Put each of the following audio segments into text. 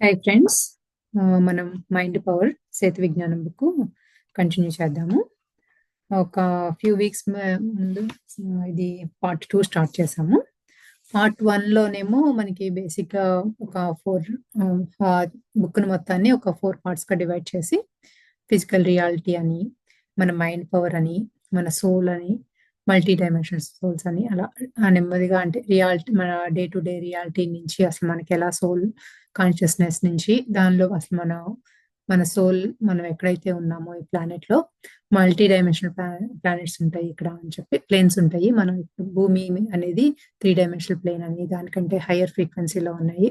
Hi friends. మనం mind power Setu విజ్ఞానం book continue చేద్దాము. ఒక ఫ్యూ వీక్స్ ముందు ఇది పార్ట్ 2 స్టార్ట్ చేసాము. పార్ట్ 1లోనేమో మనకి బేసిక్గా ఒక 4 బుక్ను మొత్తాన్ని ఒక 4 పార్ట్స్గా డివైడ్ చేసి ఫిజికల్ రియాలిటీ అని, మన మైండ్ పవర్ అని, మన సోల్ అని, మల్టీ డైమెన్షనల్ సోల్స్ అని అలా నెమ్మదిగా అంటే రియాలిటీ మన డే టు డే రియాలిటీ నుంచి అసలు మనకి ఎలా సోల్ కాన్షియస్నెస్ నుంచి దానిలో అసలు మన సోల్ మనం ఎక్కడైతే ఉన్నామో ఈ ప్లానెట్ లో మల్టీ డైమెన్షనల్ ప్లానెట్స్ ఉంటాయి ఇక్కడ అని చెప్పి ప్లేన్స్ ఉంటాయి. మనం ఇప్పుడు భూమి అనేది 3 డైమెన్షనల్ ప్లేన్ అని, దానికంటే హయ్యర్ ఫ్రీక్వెన్సీలో ఉన్నాయి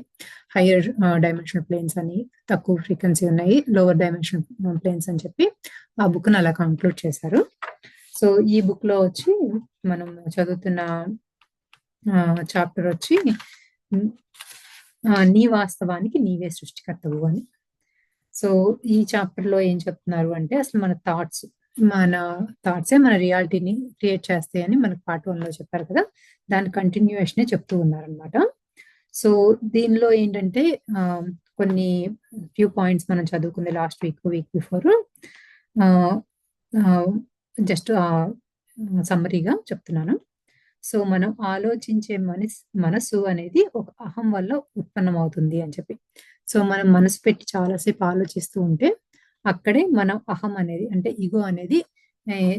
హయ్యర్ డైమెన్షనల్ ప్లేన్స్ అని, తక్కువ ఫ్రీక్వెన్సీ ఉన్నాయి లోవర్ డైమెన్షనల్ ప్లేన్స్ అని చెప్పి ఆ బుక్ ని అలా కంక్లూడ్ చేశారు. సో ఈ బుక్ లో వచ్చి మనం చదువుతున్న చాప్టర్ వచ్చి నీ వాస్తవానికి నీవే సృష్టికర్తవు అని. సో ఈ చాప్టర్ లో ఏం చెప్తున్నారు అంటే అసలు మన థాట్సే మన రియాలిటీని క్రియేట్ చేస్తాయని మనకు పార్ట్ 1లో చెప్పారు కదా, దాని కంటిన్యూయేషనే చెప్తూ ఉన్నారనమాట. సో దీనిలో ఏంటంటే కొన్ని ఫ్యూ పాయింట్స్ మనం చదువుకుంది లాస్ట్ వీక్ బిఫోర్. జస్ట్ సమ్మరీగా చెప్తున్నాను. సో మనం ఆలోచించే మనసు అనేది ఒక అహం వల్ల ఉత్పన్నమవుతుంది అని చెప్పి. సో మనం మనసు పెట్టి చాలాసేపు ఆలోచిస్తూ ఉంటే అక్కడే మన అహం అనేది అంటే ఈగో అనేది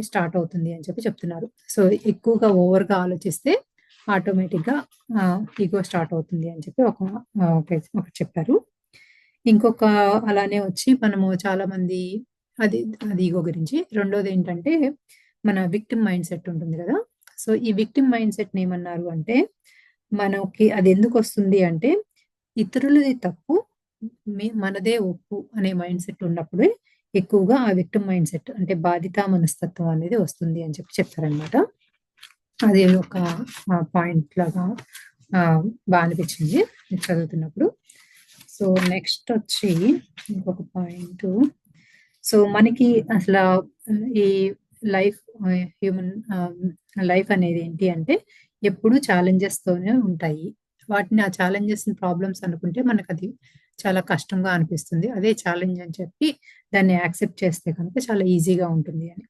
స్టార్ట్ అవుతుంది అని చెప్పి చెప్తున్నారు. సో ఎక్కువగా ఓవర్గా ఆలోచిస్తే ఆటోమేటిక్గా ఈగో స్టార్ట్ అవుతుంది అని చెప్పి ఒక చెప్పారు. ఇంకొక అలానే వచ్చి మనము చాలా మంది అది ఈగో గురించి. రెండోది ఏంటంటే మన విక్టిమ్ మైండ్ సెట్ ఉంటుంది కదా. సో ఈ విక్టిమ్ మైండ్ సెట్ ఏమన్నారు అంటే మనకి అది ఎందుకు వస్తుంది అంటే ఇతరులది తప్పు మనదే ఒప్పు అనే మైండ్ సెట్ ఉన్నప్పుడే ఎక్కువగా ఆ విక్టిమ్ మైండ్ సెట్ అంటే బాధిత మనస్తత్వం అనేది వస్తుంది అని చెప్పి చెప్తారనమాట. అది ఒక పాయింట్ లాగా బాగా అనిపించింది చదువుతున్నప్పుడు. సో నెక్స్ట్ వచ్చి ఇంకొక పాయింట్. సో మనకి అసలు ఈ హ్యూమన్ లైఫ్ అనేది ఏంటి అంటే ఎప్పుడు ఛాలెంజెస్ తోనే ఉంటాయి. వాటిని ఆ ఛాలెంజెస్ ప్రాబ్లమ్స్ అనుకుంటే మనకు అది చాలా కష్టంగా అనిపిస్తుంది. అదే ఛాలెంజ్ అని చెప్పి దాన్ని యాక్సెప్ట్ చేస్తే కనుక చాలా ఈజీగా ఉంటుంది అని.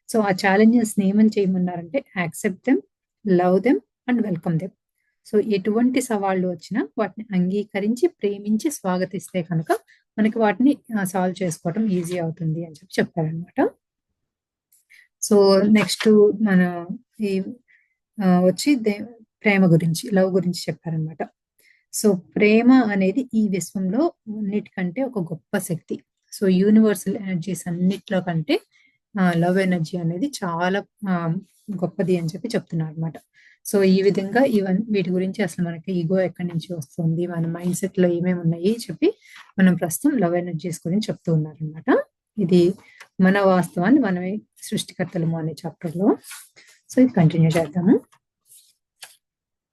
సో ఆ ఛాలెంజెస్ ఏమని చేయమన్నారంటే accept them, love them and welcome them. So ఎటువంటి సవాళ్ళు వచ్చినా వాటిని అంగీకరించి ప్రేమించి స్వాగతిస్తే కనుక మనకి వాటిని సాల్వ్ చేసుకోవడం ఈజీ అవుతుంది అని చెప్పి చెప్పారనమాట. సో నెక్స్ట్ మన ఈ వచ్చి ప్రేమ గురించి, లవ్ గురించి చెప్పారనమాట. సో ప్రేమ అనేది ఈ విశ్వంలో అన్నిటికంటే ఒక గొప్ప శక్తి. సో యూనివర్సల్ ఎనర్జీస్ అన్నిట్లో కంటే లవ్ ఎనర్జీ అనేది చాలా గొప్పది అని చెప్పి చెప్తున్నారు అనమాట. సో ఈ విధంగా వీటి గురించి అసలు మనకి ఈగో ఎక్కడి నుంచి వస్తుంది, మన మైండ్ సెట్ లో ఏమేమి ఉన్నాయి చెప్పి మనం ప్రస్తుతం లవ్ ఎనర్జీస్ గురించి చెప్తూ ఉన్నారనమాట. ఇది మన వాస్తవాన్ని మనమే సృష్టికర్తలము అనే చాప్టర్ లో. సో ఇది కంటిన్యూ చేద్దాము.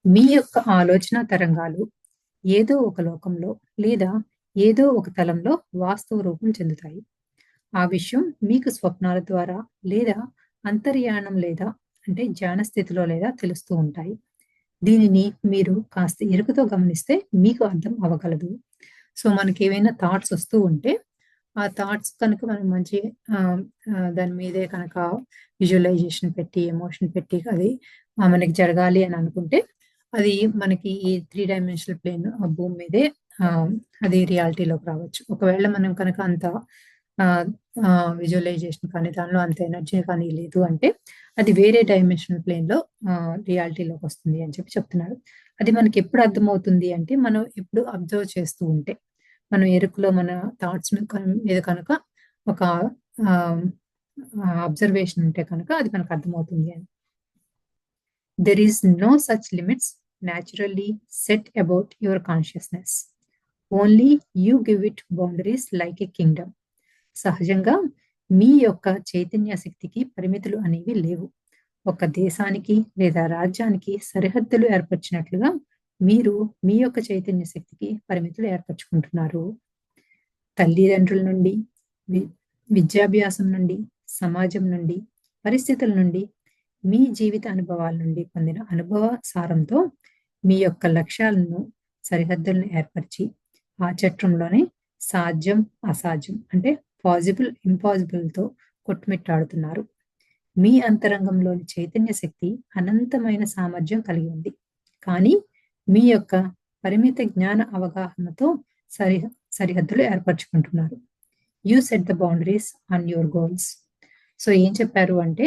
మీ యొక్క ఆలోచన తరంగాలు ఏదో ఒక లోకంలో లేదా ఏదో ఒక తలంలో వాస్తవ రూపం చెందుతాయి. ఆ విషయం మీకు స్వప్నాల ద్వారా లేదా అంతర్యానం లేదా అంటే ధ్యాన స్థితిలో లేదా తెలుస్తూ ఉంటాయి. దీనిని మీరు కాస్త ఎరుకతో గమనిస్తే మీకు అర్థం అవ్వగలదు. సో మనకి ఏవైనా థాట్స్ వస్తూ ఉంటే ఆ థాట్స్ కనుక మనం మంచి దాని మీదే కనుక విజువలైజేషన్ పెట్టి ఎమోషన్ పెట్టి అది మనకి జరగాలి అని అనుకుంటే అది మనకి ఈ 3 డైమెన్షనల్ ప్లేన్ భూమి మీదే అది రియాలిటీలోకి రావచ్చు. ఒకవేళ మనం కనుక అంత విజువలైజేషన్ కానీ దానిలో అంత ఎనర్జీ కానీ లేదు అంటే అది వేరే డైమెన్షనల్ ప్లేన్ లో రియాలిటీలోకి వస్తుంది అని చెప్పి చెప్తున్నారు. అది మనకి ఎప్పుడు అర్థమవుతుంది అంటే మనం ఎప్పుడు అబ్జర్వ్ చేస్తూ ఉంటే, మనం ఎరుకలో మన థాట్స్ మీద కనుక ఒక అబ్జర్వేషన్ ఉంటే కనుక అది మనకు అర్థమవుతుంది అని. There is no such limits naturally set about your consciousness. Only you give it boundaries like a kingdom. సహజంగా మీ యొక్క చైతన్య శక్తికి పరిమితులు అనేవి లేవు. ఒక దేశానికి లేదా రాజ్యానికి సరిహద్దులు ఏర్పరిచినట్లుగా మీరు మీ యొక్క చైతన్య శక్తికి పరిమితులు ఏర్పరచుకుంటున్నారు. తల్లిదండ్రుల నుండి, విద్యాభ్యాసం నుండి, సమాజం నుండి, పరిస్థితుల నుండి, మీ జీవిత అనుభవాల నుండి పొందిన అనుభవ సారంతో మీ యొక్క లక్ష్యాలను సరిహద్దులను ఏర్పరిచి ఆ చట్రంలోనే సాధ్యం అసాధ్యం అంటే పాజిబుల్ ఇంపాసిబుల్తో కొట్టుమిట్టాడుతున్నారు. మీ అంతరంగంలోని చైతన్య శక్తి అనంతమైన సామర్థ్యం కలిగి ఉంది. కానీ మీ యొక్క పరిమిత జ్ఞాన అవగాహనతో సరి సరిహద్దులు ఏర్పరచుకుంటున్నారు. You set the boundaries on your goals. So ఏం చెప్పారు అంటే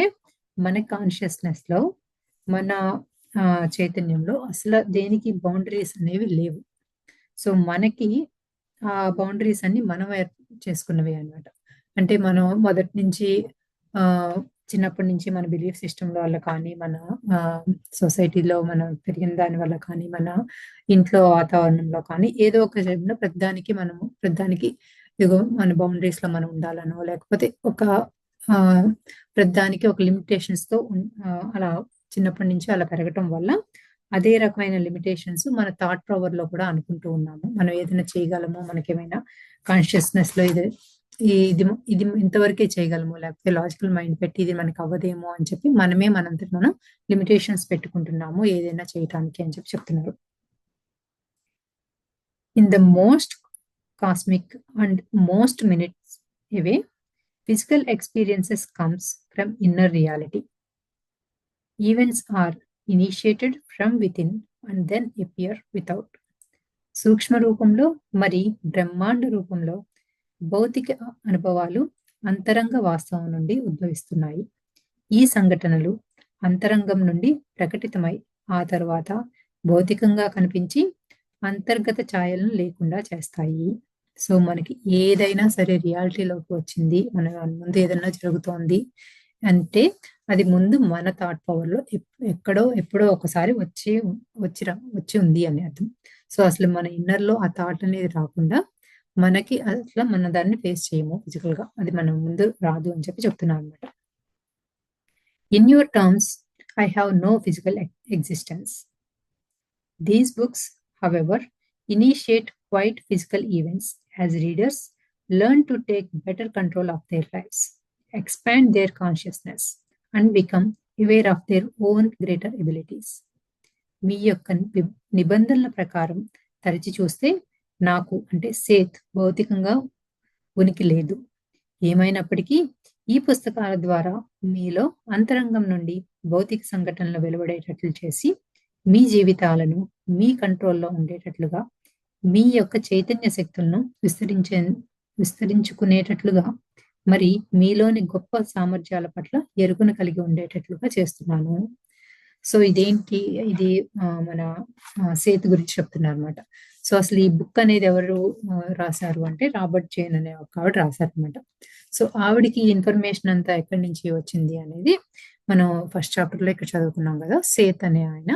మన కాన్షియస్నెస్లో మన చైతన్యంలో అసలు దేనికి బౌండరీస్ అనేవి లేవు. సో మనకి ఆ బౌండరీస్ అన్ని మనం చేసుకున్నవి అనమాట. అంటే మనం మొదటి నుంచి చిన్నప్పటి నుంచి మన బిలీఫ్ సిస్టంలో వల్ల కానీ, మన సొసైటీలో మనం పెరిగిన దాని వల్ల కానీ, మన ఇంట్లో వాతావరణంలో కానీ ఏదో ఒక ప్రతిదానికి ఇదిగో మన బౌండరీస్లో మనం ఉండాలనో, లేకపోతే ఒక ప్రతిదానికి ఒక లిమిటేషన్స్తో అలా చిన్నప్పటి నుంచి అలా పెరగటం వల్ల అదే రకమైన లిమిటేషన్స్ మన థాట్ పవర్లో కూడా అనుకుంటూ ఉన్నాము. మనం ఏదైనా చేయగలమో, మనకేమైనా కాన్షియస్నెస్లో ఇది ఇంతవరకే చేయగలము, లేకపోతే లాజికల్ మైండ్ పెట్టి ఇది మనకు అవ్వదేమో అని చెప్పి మనంతట మనం లిమిటేషన్స్ పెట్టుకుంటున్నాము ఏదైనా చేయటానికి అని చెప్పి చెప్తున్నారు. In the most cosmic and most minutes away physical experiences comes from inner reality. Events are initiated from within and then appear without. సూక్ష్మ రూపంలో మరి బ్రహ్మాండ రూపంలో భౌతిక అనుభవాలు అంతరంగ వాస్తవం నుండి ఉద్భవిస్తున్నాయి. ఈ సంఘటనలు అంతరంగం నుండి ప్రకటితమై ఆ తర్వాత భౌతికంగా కనిపించి అంతర్గత ఛాయలను లేకుండా చేస్తాయి. సో మనకి ఏదైనా సరే రియాలిటీలోకి వచ్చింది, మన ముందు ఏదైనా జరుగుతోంది అంటే అది ముందు మన థాట్ పవర్లో ఎప్పుడో ఒకసారి వచ్చి ఉంది అని అర్థం. సో అసలు మన ఇన్నర్లో ఆ థాట్ అనేది రాకుండా మనకి అసలు మన దాన్ని ఫేస్ చేయము ఫిజికల్గా, అది మన ముందు రాదు అని చెప్పి చెప్తున్నాను అనమాట. In your terms I have no physical existence. These books however initiate quite physical events as readers learn to take better control of their lives, expand their consciousness and become aware of their own greater abilities. మీ యొక్క నిబంధనల ప్రకారం తరచి చూస్తే నాకు అంటే Seth భౌతికంగా ఉనికి లేదు. ఏమైనప్పటికీ ఈ పుస్తకాల ద్వారా మీలో అంతరంగం నుండి భౌతిక సంఘటనలు వెలువడేటట్లు చేసి మీ జీవితాలను మీ కంట్రోల్లో ఉండేటట్లుగా, మీ యొక్క చైతన్య శక్తులను విస్తరించుకునేటట్లుగా, మరి మీలోని గొప్ప సామర్థ్యాల పట్ల ఎరుకను కలిగి ఉండేటట్లుగా చేస్తున్నాను. సో ఇది మన సేతు గురించి చెప్తున్నారు అనమాట. సో అసలు ఈ బుక్ అనేది ఎవరు రాశారు అంటే రాబర్ట్ జైన్ అనే ఒక ఆవిడ రాశారనమాట. సో ఆవిడికి ఇన్ఫర్మేషన్ అంతా ఎక్కడి నుంచి వచ్చింది అనేది మనం ఫస్ట్ చాప్టర్లో ఇక్కడ చదువుకున్నాం కదా. సేత్ అనే ఆయన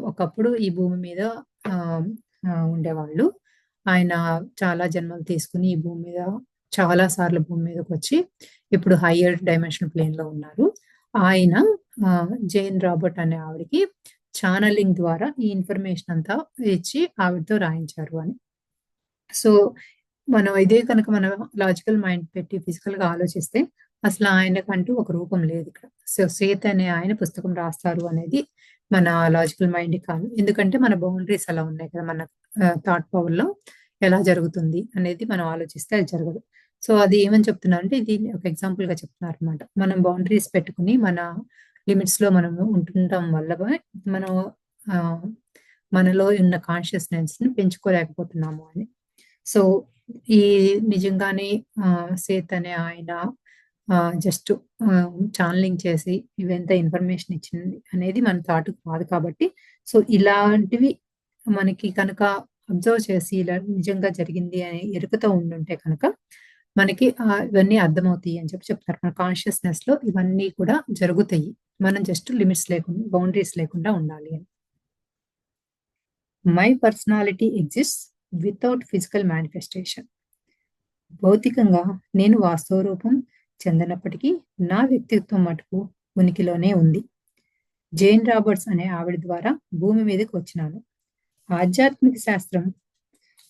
ఒకప్పుడు ఈ భూమి మీద ఉండేవాళ్ళు. ఆయన చాలా జన్మలు తీసుకుని ఈ భూమి మీద చాలా సార్లు భూమి మీదకి వచ్చి ఇప్పుడు హయ్యర్ డైమెన్షనల్ ప్లేన్ లో ఉన్నారు. ఆయన జైన్ రాబర్ట్ అనే ఆవిడకి ఛానలింగ్ ద్వారా ఈ ఇన్ఫర్మేషన్ అంతా ఇచ్చి ఆవిడతో రాయించారు అని. సో మనం ఇదే కనుక మన లాజికల్ మైండ్ పెట్టి ఫిజికల్ గా ఆలోచిస్తే అసలు ఆయనకంటూ ఒక రూపం లేదు ఇక్కడ. సో సేత్ అనే ఆయన పుస్తకం రాస్తారు అనేది మన లాజికల్ మైండ్ కాదు, ఎందుకంటే మన బౌండరీస్ అలా ఉన్నాయి కదా, మన థాట్ పవర్ లో ఎలా జరుగుతుంది అనేది మనం ఆలోచిస్తే అది జరగదు. సో అది ఏమని చెప్తున్నారు అంటే ఇది ఒక ఎగ్జాంపుల్ గా చెప్తున్నారు అనమాట. మనం బౌండరీస్ పెట్టుకుని మన లిమిట్స్ లో మనం ఉంటుండటం వల్ల మనం మనలో ఉన్న కాన్షియస్నెస్ ని పెంచుకోలేకపోతున్నాము అని. సో ఈ నిజంగానే సేత్ అనే ఆయన జస్ట్ ఛానలింగ్ చేసి ఇవంతా ఇన్ఫర్మేషన్ ఇచ్చింది అనేది మన థాట్ కాదు కాబట్టి, సో ఇలాంటివి మనకి కనుక అబ్జర్వ్ చేసి ఇలా నిజంగా జరిగింది అని ఎరుకతో ఉండుంటే కనుక మనకి ఇవన్నీ అర్థమవుతాయి అని చెప్పి చెప్తారు. మన కాన్షియస్నెస్ లో ఇవన్నీ కూడా జరుగుతాయి, మనం జస్ట్ లిమిట్స్ లేకుండా బౌండరీస్ లేకుండా ఉండాలి అని. My personality exist without physical manifestation. భౌతికంగా నేను వాస్తవ రూపం చెందనప్పటికీ నా వ్యక్తిత్వం మటుకు ఉనికిలోనే ఉంది. జైన్ రాబర్ట్స్ అనే ఆవిడ ద్వారా భూమి మీదకి వచ్చినాను. ఆధ్యాత్మిక శాస్త్రం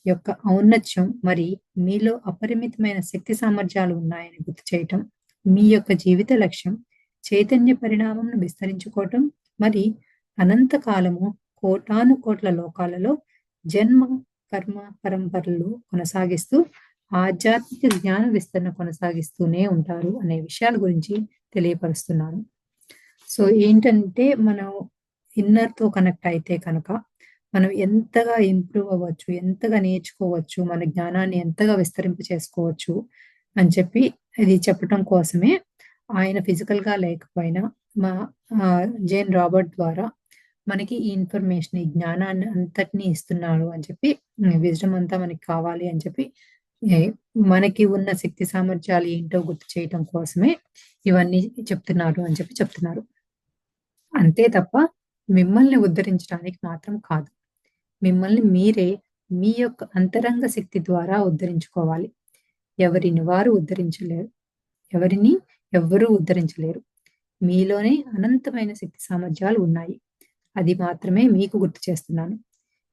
యొక్క ఔన్నత్యం మరి మీలో అపరిమితమైన శక్తి సామర్థ్యాలు ఉన్నాయని గుర్తు చేయటం, మీ యొక్క జీవిత లక్ష్యం చైతన్య పరిణామం విస్తరించుకోవటం, మరి అనంత కాలము కోటాను కోట్ల లోకాలలో జన్మ కర్మ పరంపరలు కొనసాగిస్తూ ఆధ్యాత్మిక జ్ఞాన విస్తరణ కొనసాగిస్తూనే ఉంటారు అనే విషయాల గురించి తెలియపరుస్తున్నాను. సో ఏంటంటే మనం ఇన్నర్‌తో కనెక్ట్ అయితే కనుక మనం ఎంతగా ఇంప్రూవ్ అవ్వచ్చు, ఎంతగా నేర్చుకోవచ్చు, మన జ్ఞానాన్ని ఎంతగా విస్తరింప చేసుకోవచ్చు అని చెప్పి ఇది చెప్పటం కోసమే ఆయన ఫిజికల్‌గా లేకపోయినా మా జేన్ రాబర్ట్ ద్వారా మనకి ఈ ఇన్ఫర్మేషన్, ఈ జ్ఞానాన్ని అంతటిని ఇస్తున్నాడు అని చెప్పి విజ్డమ్ అంతా మనకి కావాలి అని చెప్పి ఎ మనకి ఉన్న శక్తి సామర్థ్యాలు ఏంటో గుర్తు చేయటం కోసమే ఇవన్నీ చెప్తున్నారు అని చెప్పి చెప్తున్నారు. అంతే తప్ప మిమ్మల్ని ఉద్ధరించడానికి మాత్రం కాదు. మిమ్మల్ని మీరే మీ యొక్క అంతరంగ శక్తి ద్వారా ఉద్ధరించుకోవాలి. ఎవరిని వారు ఉద్ధరించలేరు. ఎవరిని ఎవ్వరూ ఉద్ధరించలేరు. మీలోనే అనంతమైన శక్తి సామర్థ్యాలు ఉన్నాయి. అది మాత్రమే మీకు గుర్తు చేస్తున్నాను.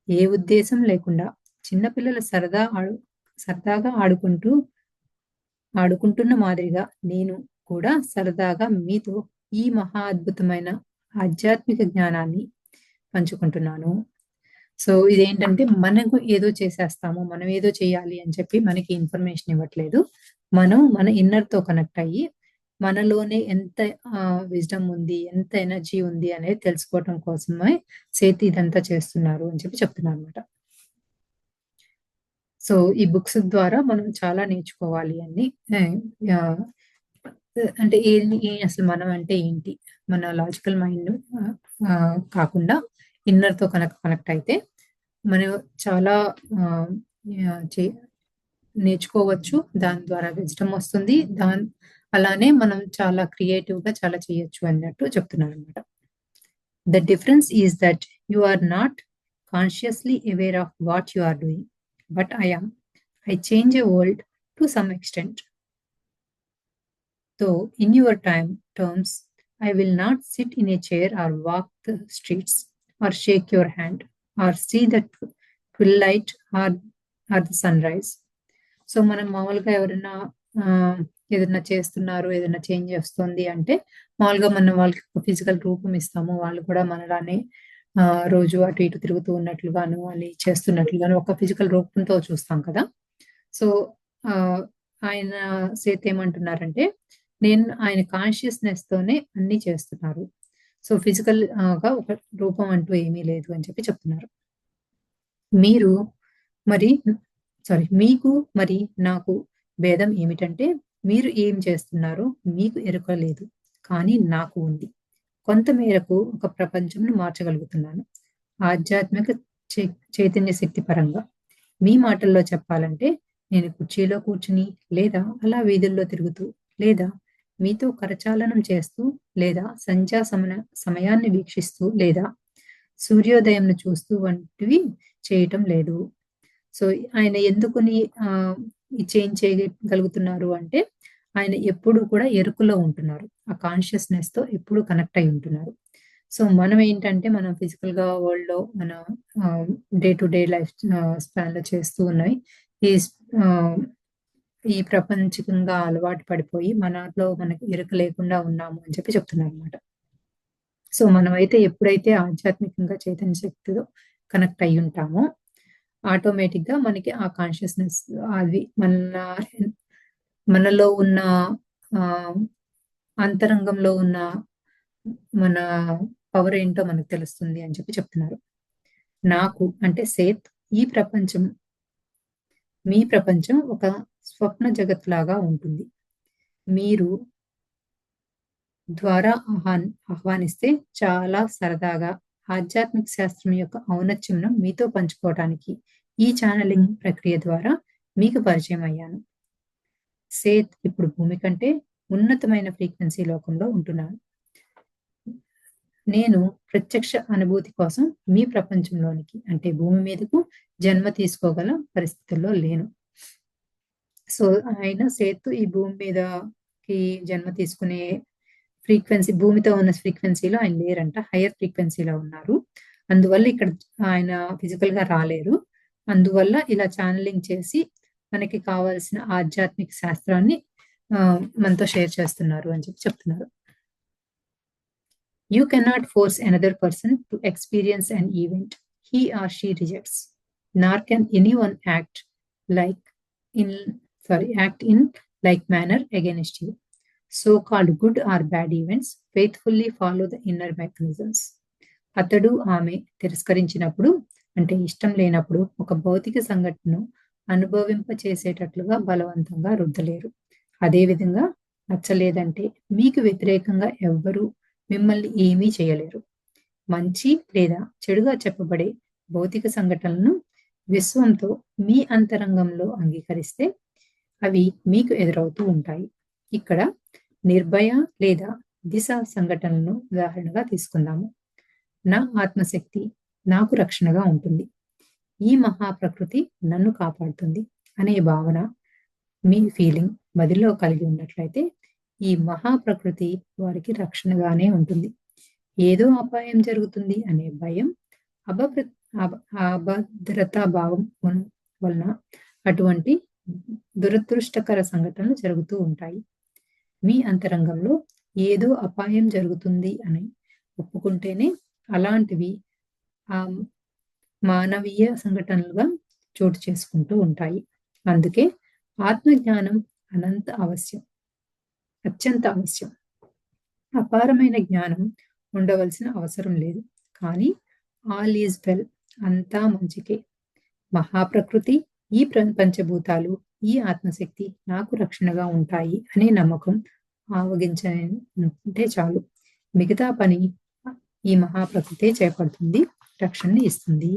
ఏ ఉద్దేశం లేకుండా చిన్న పిల్లలు సరదాగా ఆడుకుంటున్న మాదిరిగా నేను కూడా సరదాగా మీతో ఈ మహా అద్భుతమైన ఆధ్యాత్మిక జ్ఞానాన్ని పంచుకుంటున్నాను. సో ఇదేంటంటే మనకు ఏదో చేసేస్తాము, మనం ఏదో చేయాలి అని చెప్పి మనకి ఇన్ఫర్మేషన్ ఇవ్వట్లేదు. మనం మన ఇన్నర్‌తో కనెక్ట్ అయ్యి మనలోనే ఎంత విజ్డమ్ ఉంది, ఎంత ఎనర్జీ ఉంది అనేది తెలుసుకోవటం కోసమే సేత్ ఇదంతా చేస్తున్నారు అని చెప్పి చెప్తున్నారన్నమాట. సో ఈ బుక్స్ ద్వారా మనం చాలా నేర్చుకోవాలి అని ఆహ్, అంటే అసలు మనం అంటే ఏంటి? మన లాజికల్ మైండ్ కాకుండా ఇన్నర్‌తో కనెక్ట్ అయితే మనం చాలా ఆహ్, యాహ్! నేర్చుకోవచ్చు. దాని ద్వారా విజ్డమ్ వస్తుంది. అలానే మనం చాలా క్రియేటివ్‌గా చాలా చేయొచ్చు అన్నట్టు చెప్తున్నారన్నమాట. The difference is that you are not consciously aware of what you are doing, but I am. I change a world to some extent. Though in your terms, I will not sit in a chair or walk the streets or shake your hand or see the twilight or the sunrise. So మనం మామూలుగా ఎవరైనా ఏదైనా చేస్తున్నారు, ఏదైనా change వస్తుంది అంటే మామూలుగా మనం వాళ్ళకి ఒక ఫిజికల్ రూపం ఇస్తాము. వాళ్ళు కూడా మనలానే రోజు అటు ఇటు తిరుగుతూ ఉన్నట్లుగాను, అని చేస్తున్నట్లుగాను ఒక ఫిజికల్ రూపంతో చూస్తాం కదా! సో ఆయన సేత్ ఏమంటున్నారంటే ఆయన కాన్షియస్‌నెస్‌తోనే అన్నీ చేస్తున్నారు. సో ఫిజికల్‌గా ఒక రూపం అంటూ ఏమీ లేదు అని చెప్పి చెప్తున్నారు. మీకు మరి నాకు భేదం ఏమిటంటే మీరు ఏం చేస్తున్నారో మీకు ఎరుక లేదు. కానీ నాకు ఉంది. కొంత మేరకు ఒక ప్రపంచంను మార్చగలుగుతున్నాను. ఆధ్యాత్మిక చైతన్య శక్తి పరంగా. మీ మాటల్లో చెప్పాలంటే నేను కుర్చీలో కూర్చుని, లేదా అలా వీధుల్లో తిరుగుతూ, లేదా మీతో కరచాలనం చేస్తూ, లేదా సమయాన్ని వీక్షిస్తూ, లేదా సూర్యోదయంను చూస్తూ వంటివి చేయటం లేదు. సో ఆయన ఎందుకని ఈ చేంజ్ చేయగలుగుతున్నారు అంటే ఆయన ఎప్పుడూ కూడా ఎరుకలో ఉంటున్నారు. ఆ కాన్షియస్‌నెస్‌తో ఎప్పుడూ కనెక్ట్ అయ్యి ఉంటున్నారు. సో మనం ఏంటంటే మనం ఫిజికల్‌గా వరల్డ్‌లో మన డే టు డే లైఫ్ స్పాన్‌లో చేస్తూ ఉన్నాయి. ఈ ప్రపంచికంగా అలవాటు పడిపోయి మనలో మనకి ఎరుక లేకుండా ఉన్నాము అని చెప్పి చెప్తున్నారన్నమాట. సో మనమైతే ఎప్పుడైతే ఆధ్యాత్మికంగా చైతన్య శక్తితో కనెక్ట్ అయ్యి ఉంటామో ఆటోమేటిక్‌గా మనకి ఆ కాన్షియస్‌నెస్ అది మనలో ఉన్న అంతరంగంలో ఉన్న మన పవర్ ఏంటో మనకు తెలుస్తుంది అని చెప్పి చెప్తున్నారు. నాకు అంటే సేత్ మీ ప్రపంచం ఒక స్వప్న జగత్తులాగా ఉంటుంది. మీరు ద్వారా ఆహ్వానిస్తే చాలా సరదాగా ఆధ్యాత్మిక శాస్త్రం యొక్క ఔన్నత్యంను మీతో పంచుకోవడానికి ఈ ఛానలింగ్ ప్రక్రియ ద్వారా మీకు పరిచయం అయ్యాను. సేత్ ఇప్పుడు భూమి కంటే ఉన్నతమైన ఫ్రీక్వెన్సీ లోకంలో ఉంటున్నాను. నేను ప్రత్యక్ష అనుభూతి కోసం మీ ప్రపంచంలోనికి అంటే భూమి మీదకు జన్మ తీసుకోగల పరిస్థితుల్లో లేను. సో ఆయన సేత్ ఈ భూమి మీదకి జన్మ తీసుకునే ఫ్రీక్వెన్సీ భూమితో ఉన్న ఫ్రీక్వెన్సీలో ఆయన లేరంట. హైయర్ ఫ్రీక్వెన్సీలో ఉన్నారు. అందువల్ల ఇక్కడ ఆయన ఫిజికల్‌గా రాలేరు. అందువల్ల ఇలా ఛానలింగ్ చేసి మనకి కావాల్సిన ఆధ్యాత్మిక శాస్త్రాన్ని మనతో షేర్ చేస్తున్నారు అని చెప్పి చెప్తున్నారు. You cannot force another person to experience an event he or she rejects. nor can anyone act in like manner against you. So-called good or bad events faithfully follow the inner mechanisms. అతడు ఆమె తిరస్కరించినప్పుడు అంటే ఇష్టం లేనప్పుడు ఒక భౌతిక సంఘటనను అనుభవింప చేసేటట్లుగా బలవంతంగా రుద్దలేరు. అదేవిధంగా నచ్చలేదంటే మీకు వ్యతిరేకంగా ఎవ్వరూ మిమ్మల్ని ఏమీ చేయలేరు. మంచి లేదా చెడుగా చెప్పబడే భౌతిక సంఘటనలను విశ్వంతో మీ అంతరంగంలో అంగీకరిస్తే అవి మీకు ఎదురవుతూ ఉంటాయి. ఇక్కడ నిర్భయ లేదా దిశ సంఘటనలను ఉదాహరణగా తీసుకుందాము. నా ఆత్మశక్తి నాకు రక్షణగా ఉంటుంది. ఈ మహాప్రకృతి నన్ను కాపాడుతుంది అనే భావన మీ ఫీలింగ్ మదిలో కలిగి ఉన్నట్లయితే ఈ మహాప్రకృతి వారికి రక్షణగానే ఉంటుంది. ఏదో అపాయం జరుగుతుంది అనే భయం, అభద్రతా భావం వలన అటువంటి దురదృష్టకర సంఘటనలు జరుగుతూ ఉంటాయి. మీ అంతరంగంలో ఏదో అపాయం జరుగుతుంది అని ఒప్పుకుంటేనే అలాంటివి మానవీయ సంఘటనలుగా చోటు చేసుకుంటూ ఉంటాయి. అందుకే ఆత్మజ్ఞానం అత్యంత అవశ్యం. అపారమైన జ్ఞానం ఉండవలసిన అవసరం లేదు, కానీ ఆల్ ఈజ్ వెల్, అంతా మంచికే. మహాప్రకృతి, ఈ పంచభూతాలు, ఈ ఆత్మశక్తి నాకు రక్షణగా ఉంటాయి అనే నమ్మకం ఆవగించే చాలు. మిగతా పని ఈ మహాప్రకృతే చేపడుతుంది, రక్షణని ఇస్తుంది.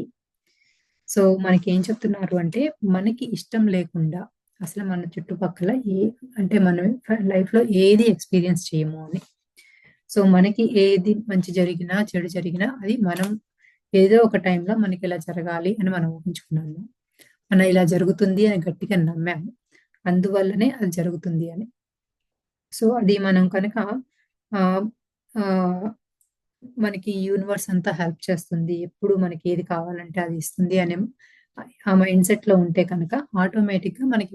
సో మనకి ఏం చెప్తున్నారు అంటే, మనకి ఇష్టం లేకుండా అసలు మన చుట్టుపక్కల అంటే మనం లైఫ్ లో ఏది ఎక్స్పీరియన్స్ చేయము అని. సో మనకి ఏది మంచి జరిగినా చెడు జరిగినా అది మనం ఏదో ఒక టైంలో మనకి ఇలా జరగాలి అని మనం ఊహించుకున్నాము, మన ఇలా జరుగుతుంది అని గట్టిగా నమ్మాము, అందువల్లనే అది జరుగుతుంది అని. సో అది మనం కనుక మనకి యూనివర్స్ అంతా హెల్ప్ చేస్తుంది, ఎప్పుడు మనకి ఏది కావాలంటే అది ఇస్తుంది అనే ఆ మైండ్ సెట్ లో ఉంటే కనుక ఆటోమేటిక్ గా మనకి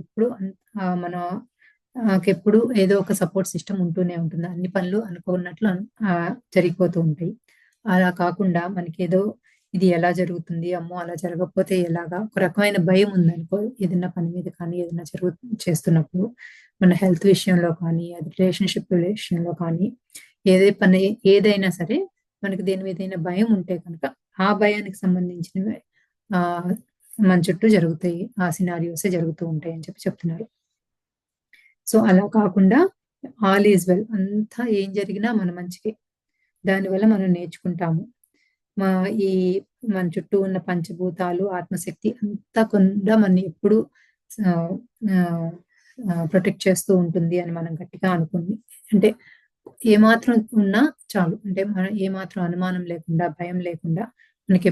ఎప్పుడు ఏదో ఒక సపోర్ట్ సిస్టమ్ ఉంటూనే ఉంటుంది. అన్ని పనులు అనుకున్నట్లు జరిగిపోతూ ఉంటాయి. అలా కాకుండా మనకి ఏదో ఇది ఎలా జరుగుతుంది, అమ్మో అలా జరగకపోతే ఎలాగా, ఒక రకమైన భయం ఉందనుకో, ఏదైనా పని మీద కానీ ఏదైనా చేస్తున్నప్పుడు, మన హెల్త్ విషయంలో కానీ, అది రిలేషన్షిప్ విషయంలో కానీ, ఏదైనా సరే మనకి దేని మీద భయం ఉంటే కనుక ఆ భయానికి సంబంధించినవి మన చుట్టూ జరుగుతాయి, ఆ సినారియోసే జరుగుతూ ఉంటాయి అని చెప్తున్నారు. సో అలా కాకుండా ఆల్ ఈజ్ వెల్, అంతా ఏం జరిగినా మన మంచికే, దానివల్ల మనం నేర్చుకుంటాము. మన చుట్టూ ఉన్న పంచభూతాలు, ఆత్మశక్తి అంతా కూడా మన ఎప్పుడు ప్రొటెక్ట్ చేస్తూ ఉంటుంది అని మనం గట్టిగా అనుకుంది అంటే ఏమాత్రం ఉన్నా చాలు, అంటే మనం ఏమాత్రం అనుమానం లేకుండా, భయం లేకుండా మనకి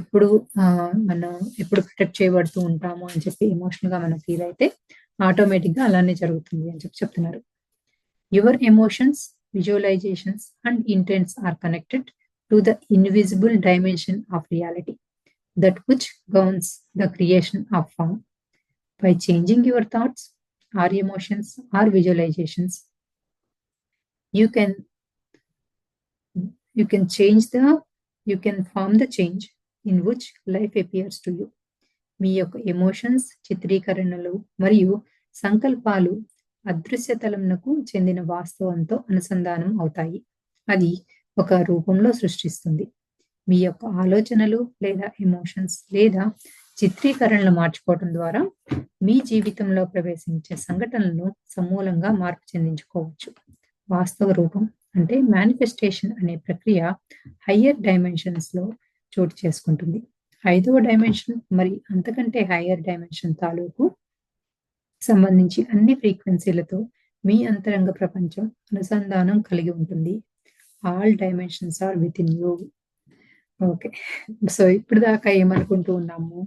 మనం ఎప్పుడు ప్రొటెక్ట్ చేయబడుతూ ఉంటాము అని చెప్పి ఎమోషనల్ గా మనం ఫీల్ అయితే ఆటోమేటిక్ గా అలానే జరుగుతుంది అని చెప్తున్నారు. Your emotions, visualisations and intents are connected to the invisible dimension of reality, that which governs the creation of form. By changing your thoughts or emotions or visualizations, you can form the change in which life appears to you. మీ యొక్క emotions, చిత్రీకరణలు మరియు సంకల్పాలు అదృశ్యతలంకు చెందిన వాస్తవంతో అనుసంధానం అవుతాయి. అది ఒక రూపంలో సృష్టిస్తుంది. మీ యొక్క ఆలోచనలు లేదా ఎమోషన్స్ లేదా చిత్రీకరణలు మార్చుకోవడం ద్వారా మీ జీవితంలో ప్రవేశించే సంఘటనలను సమూలంగా మార్పు చెందించుకోవచ్చు. వాస్తవ రూపం అంటే మేనిఫెస్టేషన్ అనే ప్రక్రియ హయ్యర్ డైమెన్షన్స్ లో చోటు చేసుకుంటుంది. 5వ డైమెన్షన్ మరి అంతకంటే హయ్యర్ డైమెన్షన్ తాలూకు సంబంధించి అన్ని ఫ్రీక్వెన్సీలతో మీ అంతరంగ ప్రపంచం అనుసంధానం కలిగి ఉంటుంది. All dimensions are within you. Okay, so ఇప్పుడు దాకా ఏమనుకుంటూ ఉన్నాము,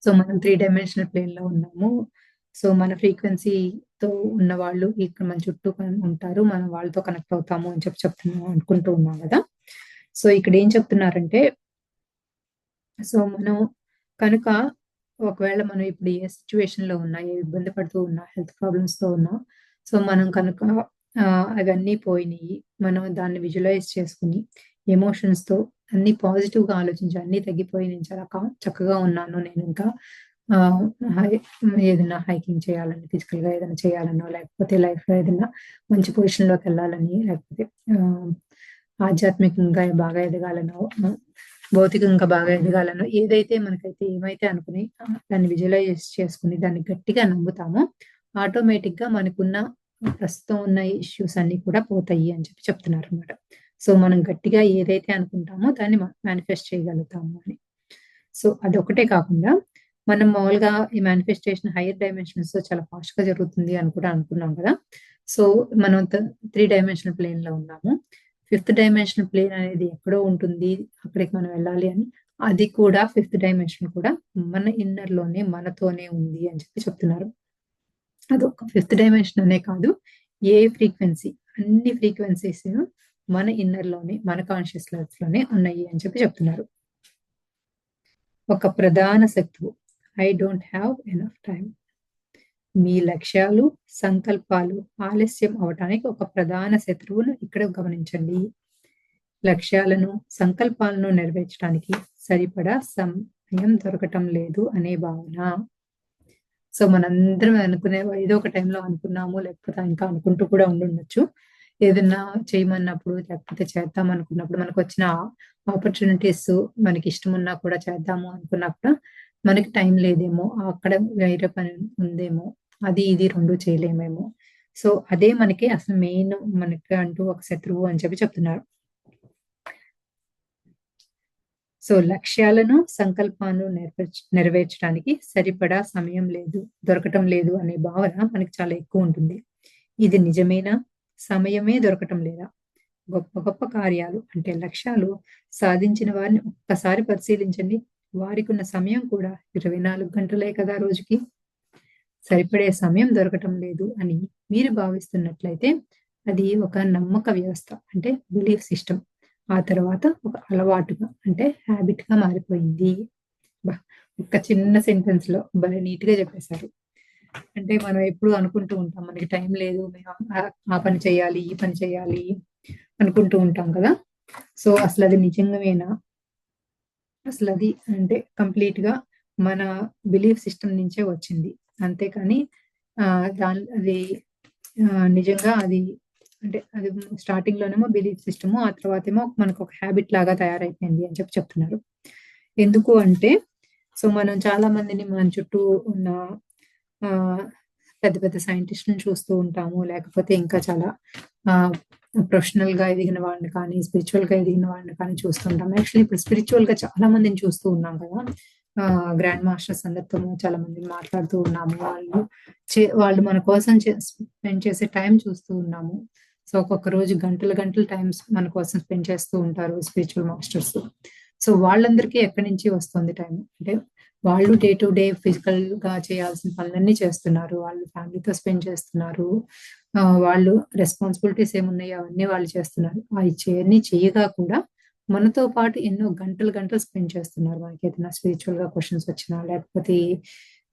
సో మనం 3 డైమెన్షనల్ ప్లేన్ లో ఉన్నాము. సో మన ఫ్రీక్వెన్సీతో ఉన్న వాళ్ళు ఇక్కడ మన చుట్టూ ఉంటారు, మనం వాళ్ళతో కనెక్ట్ అవుతాము అని అనుకుంటూ ఉన్నాం కదా. సో ఇక్కడ ఏం చెప్తున్నారంటే, సో మనం కనుక ఒకవేళ మనం ఇప్పుడు ఏ సిచ్యువేషన్ లో ఉన్నా, ఏ ఇబ్బంది పడుతూ ఉన్నా, హెల్త్ ప్రాబ్లమ్స్ తో ఉన్నా, సో మనం కనుక అవన్నీ పోయినాయి, మనం దాన్ని విజువలైజ్ చేసుకుని ఎమోషన్స్ తో అన్ని పాజిటివ్‌గా ఆలోచించి అన్నీ తగ్గిపోయి నేను చాలా చక్కగా ఉన్నాను. నేను ఇంకా ఆహ్, హై ఏదైనా హైకింగ్ చేయాలని, ఫిజికల్‌గా ఏదైనా చేయాలనో, లేకపోతే లైఫ్‌లో ఏదైనా మంచి పొజిషన్‌లోకెళ్ళాలని, లేకపోతే ఆహ్, ఆధ్యాత్మికంగా బాగా ఎదగాలనో, భౌతికంగా బాగా ఎదగాలనో, ఏదైతే మనకైతే ఏమైతే అనుకుని దాన్ని విజువలైజ్ చేసుకొని దాన్ని గట్టిగా నమ్ముతామో, ఆటోమేటిక్‌గా మనకున్న ప్రస్తుతం ఉన్న ఇష్యూస్ అన్నీ కూడా పోతాయి అని చెప్తున్నారనమాట. సో, మనం గట్టిగా ఏదైతే అనుకుంటామో దాన్ని మేనిఫెస్ట్ చేయగలుగుతాము అని. సో, అదొక్కటే కాకుండా మనం మామూలుగా ఈ మేనిఫెస్టేషన్ హైయర్ డైమెన్షన్స్‌లో చాలా ఫాస్ట్‌గా జరుగుతుంది అని కూడా అనుకున్నాం కదా! సో, మనం 3 డైమెన్షనల్ ప్లేన్‌లో ఉన్నాము. ఫిఫ్త్ డైమెన్షనల్ ప్లేన్ అనేది ఎక్కడో ఉంటుంది. అక్కడికి మనం వెళ్ళాలి అని. అది కూడా ఫిఫ్త్ డైమెన్షన్ కూడా మన ఇన్నర్‌లోనే మనతోనే ఉంది అని చెప్తున్నారు. అదొక ఫిఫ్త్ డైమెన్షన్ అనే కాదు. ఏ ఫ్రీక్వెన్సీ అన్ని ఫ్రీక్వెన్సీస్ మన ఇన్నర్‌లోనే, మన కాన్షియస్‌నెస్‌లోనే ఉన్నాయి అని చెప్తున్నారు. ఒక ప్రధాన శత్రువు. I don't have enough time. మీ లక్ష్యాలు, సంకల్పాలు ఆలస్యం అవ్వటానికి ఒక ప్రధాన శత్రువును ఇక్కడ గమనించండి. లక్ష్యాలను, సంకల్పాలను నెరవేర్చడానికి సరిపడా సమయం దొరకటం లేదు అనే భావన. సో, మనందరం అనుకునే ఏదో ఒక టైంలో అనుకున్నాము, లేకపోతే ఇంకా అనుకుంటూ కూడా ఉండుండొచ్చు. ఏదన్నా చేయమన్నప్పుడు, లేకపోతే చేద్దాం అనుకున్నప్పుడు, మనకొచ్చిన ఆపర్చునిటీస్ మనకిష్టమున్నా కూడా చేద్దాము అనుకున్నా కూడా, మనకి టైం లేదేమో, అక్కడ వేరే పని ఉందేమో, అది ఇది 2 చేయలేమేమో. సో, అదే మనకి అసలు మెయిన్ మనకి అంటూ ఒక శత్రువు అని చెప్తున్నారు. సో, లక్ష్యాలను, సంకల్పాలను నెరవేర్చడానికి సరిపడా సమయం లేదు, దొరకటం లేదు అనే భావన మనకి చాలా ఎక్కువుంటుంది. ఇది నిజమేనా? సమయమే దొరకటం లేదా? గొప్ప గొప్ప కార్యాలు అంటే లక్ష్యాలు సాధించిన వారిని ఒక్కసారి పరిశీలించండి. వారికున్న సమయం కూడా 24 గంటలే కదా రోజుకి. సరిపడే సమయం దొరకటం లేదు అని మీరు భావిస్తున్నట్లయితే అది ఒక నమ్మక వ్యవస్థ అంటే బిలీఫ్ సిస్టమ్. ఆ తర్వాత ఒక అలవాటుగా అంటే హ్యాబిట్‌గా మారిపోయింది. అబ్బా! ఒక్క చిన్న సెంటెన్స్‌లో భలే నీట్‌గా చెప్పేశారు. అంటే మనం ఎప్పుడూ అనుకుంటూ ఉంటాం. మనకి టైం లేదు. మేము ఆ పని చేయాలి, ఈ పని చేయాలి అనుకుంటూ ఉంటాం కదా! సో, అసలది నిజంగానేనా? అసలది అంటే కంప్లీట్‌గా మన బిలీఫ్ సిస్టమ్ నుంచే వచ్చింది. అంతేకాని అది నిజంగా అది అంటే అది స్టార్టింగ్‌లోనేమో బిలీఫ్ సిస్టము. ఆ తర్వాతేమో మనకొక హాబిట్ లాగా తయారైపోయింది అని చెప్తున్నారు. ఎందుకు అంటే సో, మనం చాలా మందిని మన చుట్టూ ఉన్న ఆహ్, పెద్ద పెద్ద సైంటిస్ట్‌లని చూస్తూ ఉంటాము. లేకపోతే ఇంకా చాలా ఆహ్, ప్రొఫెషనల్‌గా ఎదిగిన వాళ్ళని కానీ, స్పిరిచువల్‌గా ఎదిగిన వాళ్ళని కానీ చూస్తుంటాం. యాక్చువల్లీ ఇప్పుడు స్పిరిచువల్‌గా చాలా మందిని చూస్తూ ఉన్నాం కదా! గ్రాండ్ మాస్టర్స్ అందరితో చాలా మందిని మాట్లాడుతూ ఉన్నాము. వాళ్ళు మన కోసం స్పెండ్ చేసే టైం చూస్తూ ఉన్నాము. సో, ఒక్కొక్క రోజు గంటలు గంటలు టైమ్స్ మన కోసం స్పెండ్ చేస్తూ ఉంటారు స్పిరిచువల్ మాస్టర్స్. సో, వాళ్ళందరికీ ఎక్కడి నుంచి వస్తుంది టైము? అంటే వాళ్ళు డే టు డే ఫిజికల్‌గా చేయాల్సిన పనులన్నీ చేస్తున్నారు. వాళ్ళు ఫ్యామిలీతో స్పెండ్ చేస్తున్నారు. వాళ్ళు రెస్పాన్సిబిలిటీస్ ఏమున్నాయో అవన్నీ వాళ్ళు చేస్తున్నారు. అయి చేయగా కూడా మనతో పాటు ఎన్నో గంటలు గంటలు స్పెండ్ చేస్తున్నారు. మనకేదైనా స్పిరిచువల్‌గా క్వెషన్స్ వచ్చినా, లేకపోతే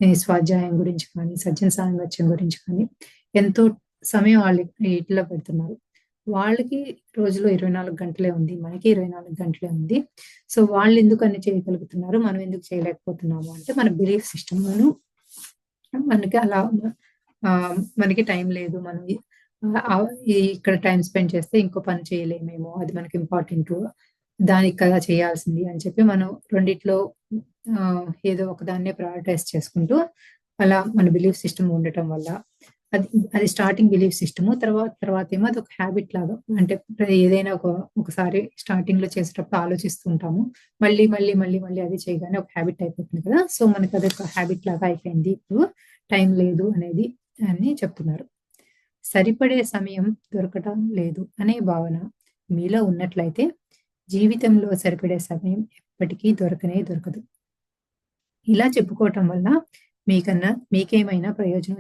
ఈ స్వాధ్యాయం గురించి కానీ, సజ్జన సాంగత్యం గురించి కానీ, ఎంతో సమయం వాళ్ళు ఈటిలో పెడుతున్నారు. వాళ్ళకి రోజులో 24 గంటలే ఉంది. మనకి 24 గంటలే ఉంది. సో, వాళ్ళెందుకు అన్ని చేయగలుగుతున్నారు? మనం ఎందుకు చేయలేకపోతున్నాము అంటే, మన బిలీఫ్ సిస్టమ్‌లోను మనకి అలా మనకి టైం లేదు. మనం ఇక్కడ టైమ్ స్పెండ్ చేస్తే ఇంకో పని చేయలేమేమో, అది మనకి ఇంపార్టెంటు. దానికి కదా చేయాల్సింది అని చెప్పి మనం రెండిట్లో ఏదో ఒక దాన్నే ప్రయారిటైజ్ చేసుకుంటూ, అలా మన బిలీఫ్ సిస్టమ్ ఉండటం వల్ల అది అది స్టార్టింగ్ బిలీఫ్ సిస్టము. తర్వాతేమో అదొక హాబిట్ లాగా. అంటే ఏదైనా ఒకసారి స్టార్టింగ్‌లో చేసేటప్పుడు ఆలోచిస్తూ ఉంటాము. మళ్ళీ అదే చేయగానే ఒక హాబిట్ అయిపోతుంది కదా! సో, మనకదొక హాబిట్ లాగా అయిపోయింది. ఇప్పుడు టైం లేదు అనేది అని చెప్తున్నారు. సరిపడే సమయం దొరకటం లేదు అనే భావన మీలో ఉన్నట్లయితే, జీవితంలో సరిపడే సమయం ఎప్పటికీ దొరకనే దొరకదు. ఇలా చెప్పుకోవటం వల్ల మీకేమైనా ప్రయోజనం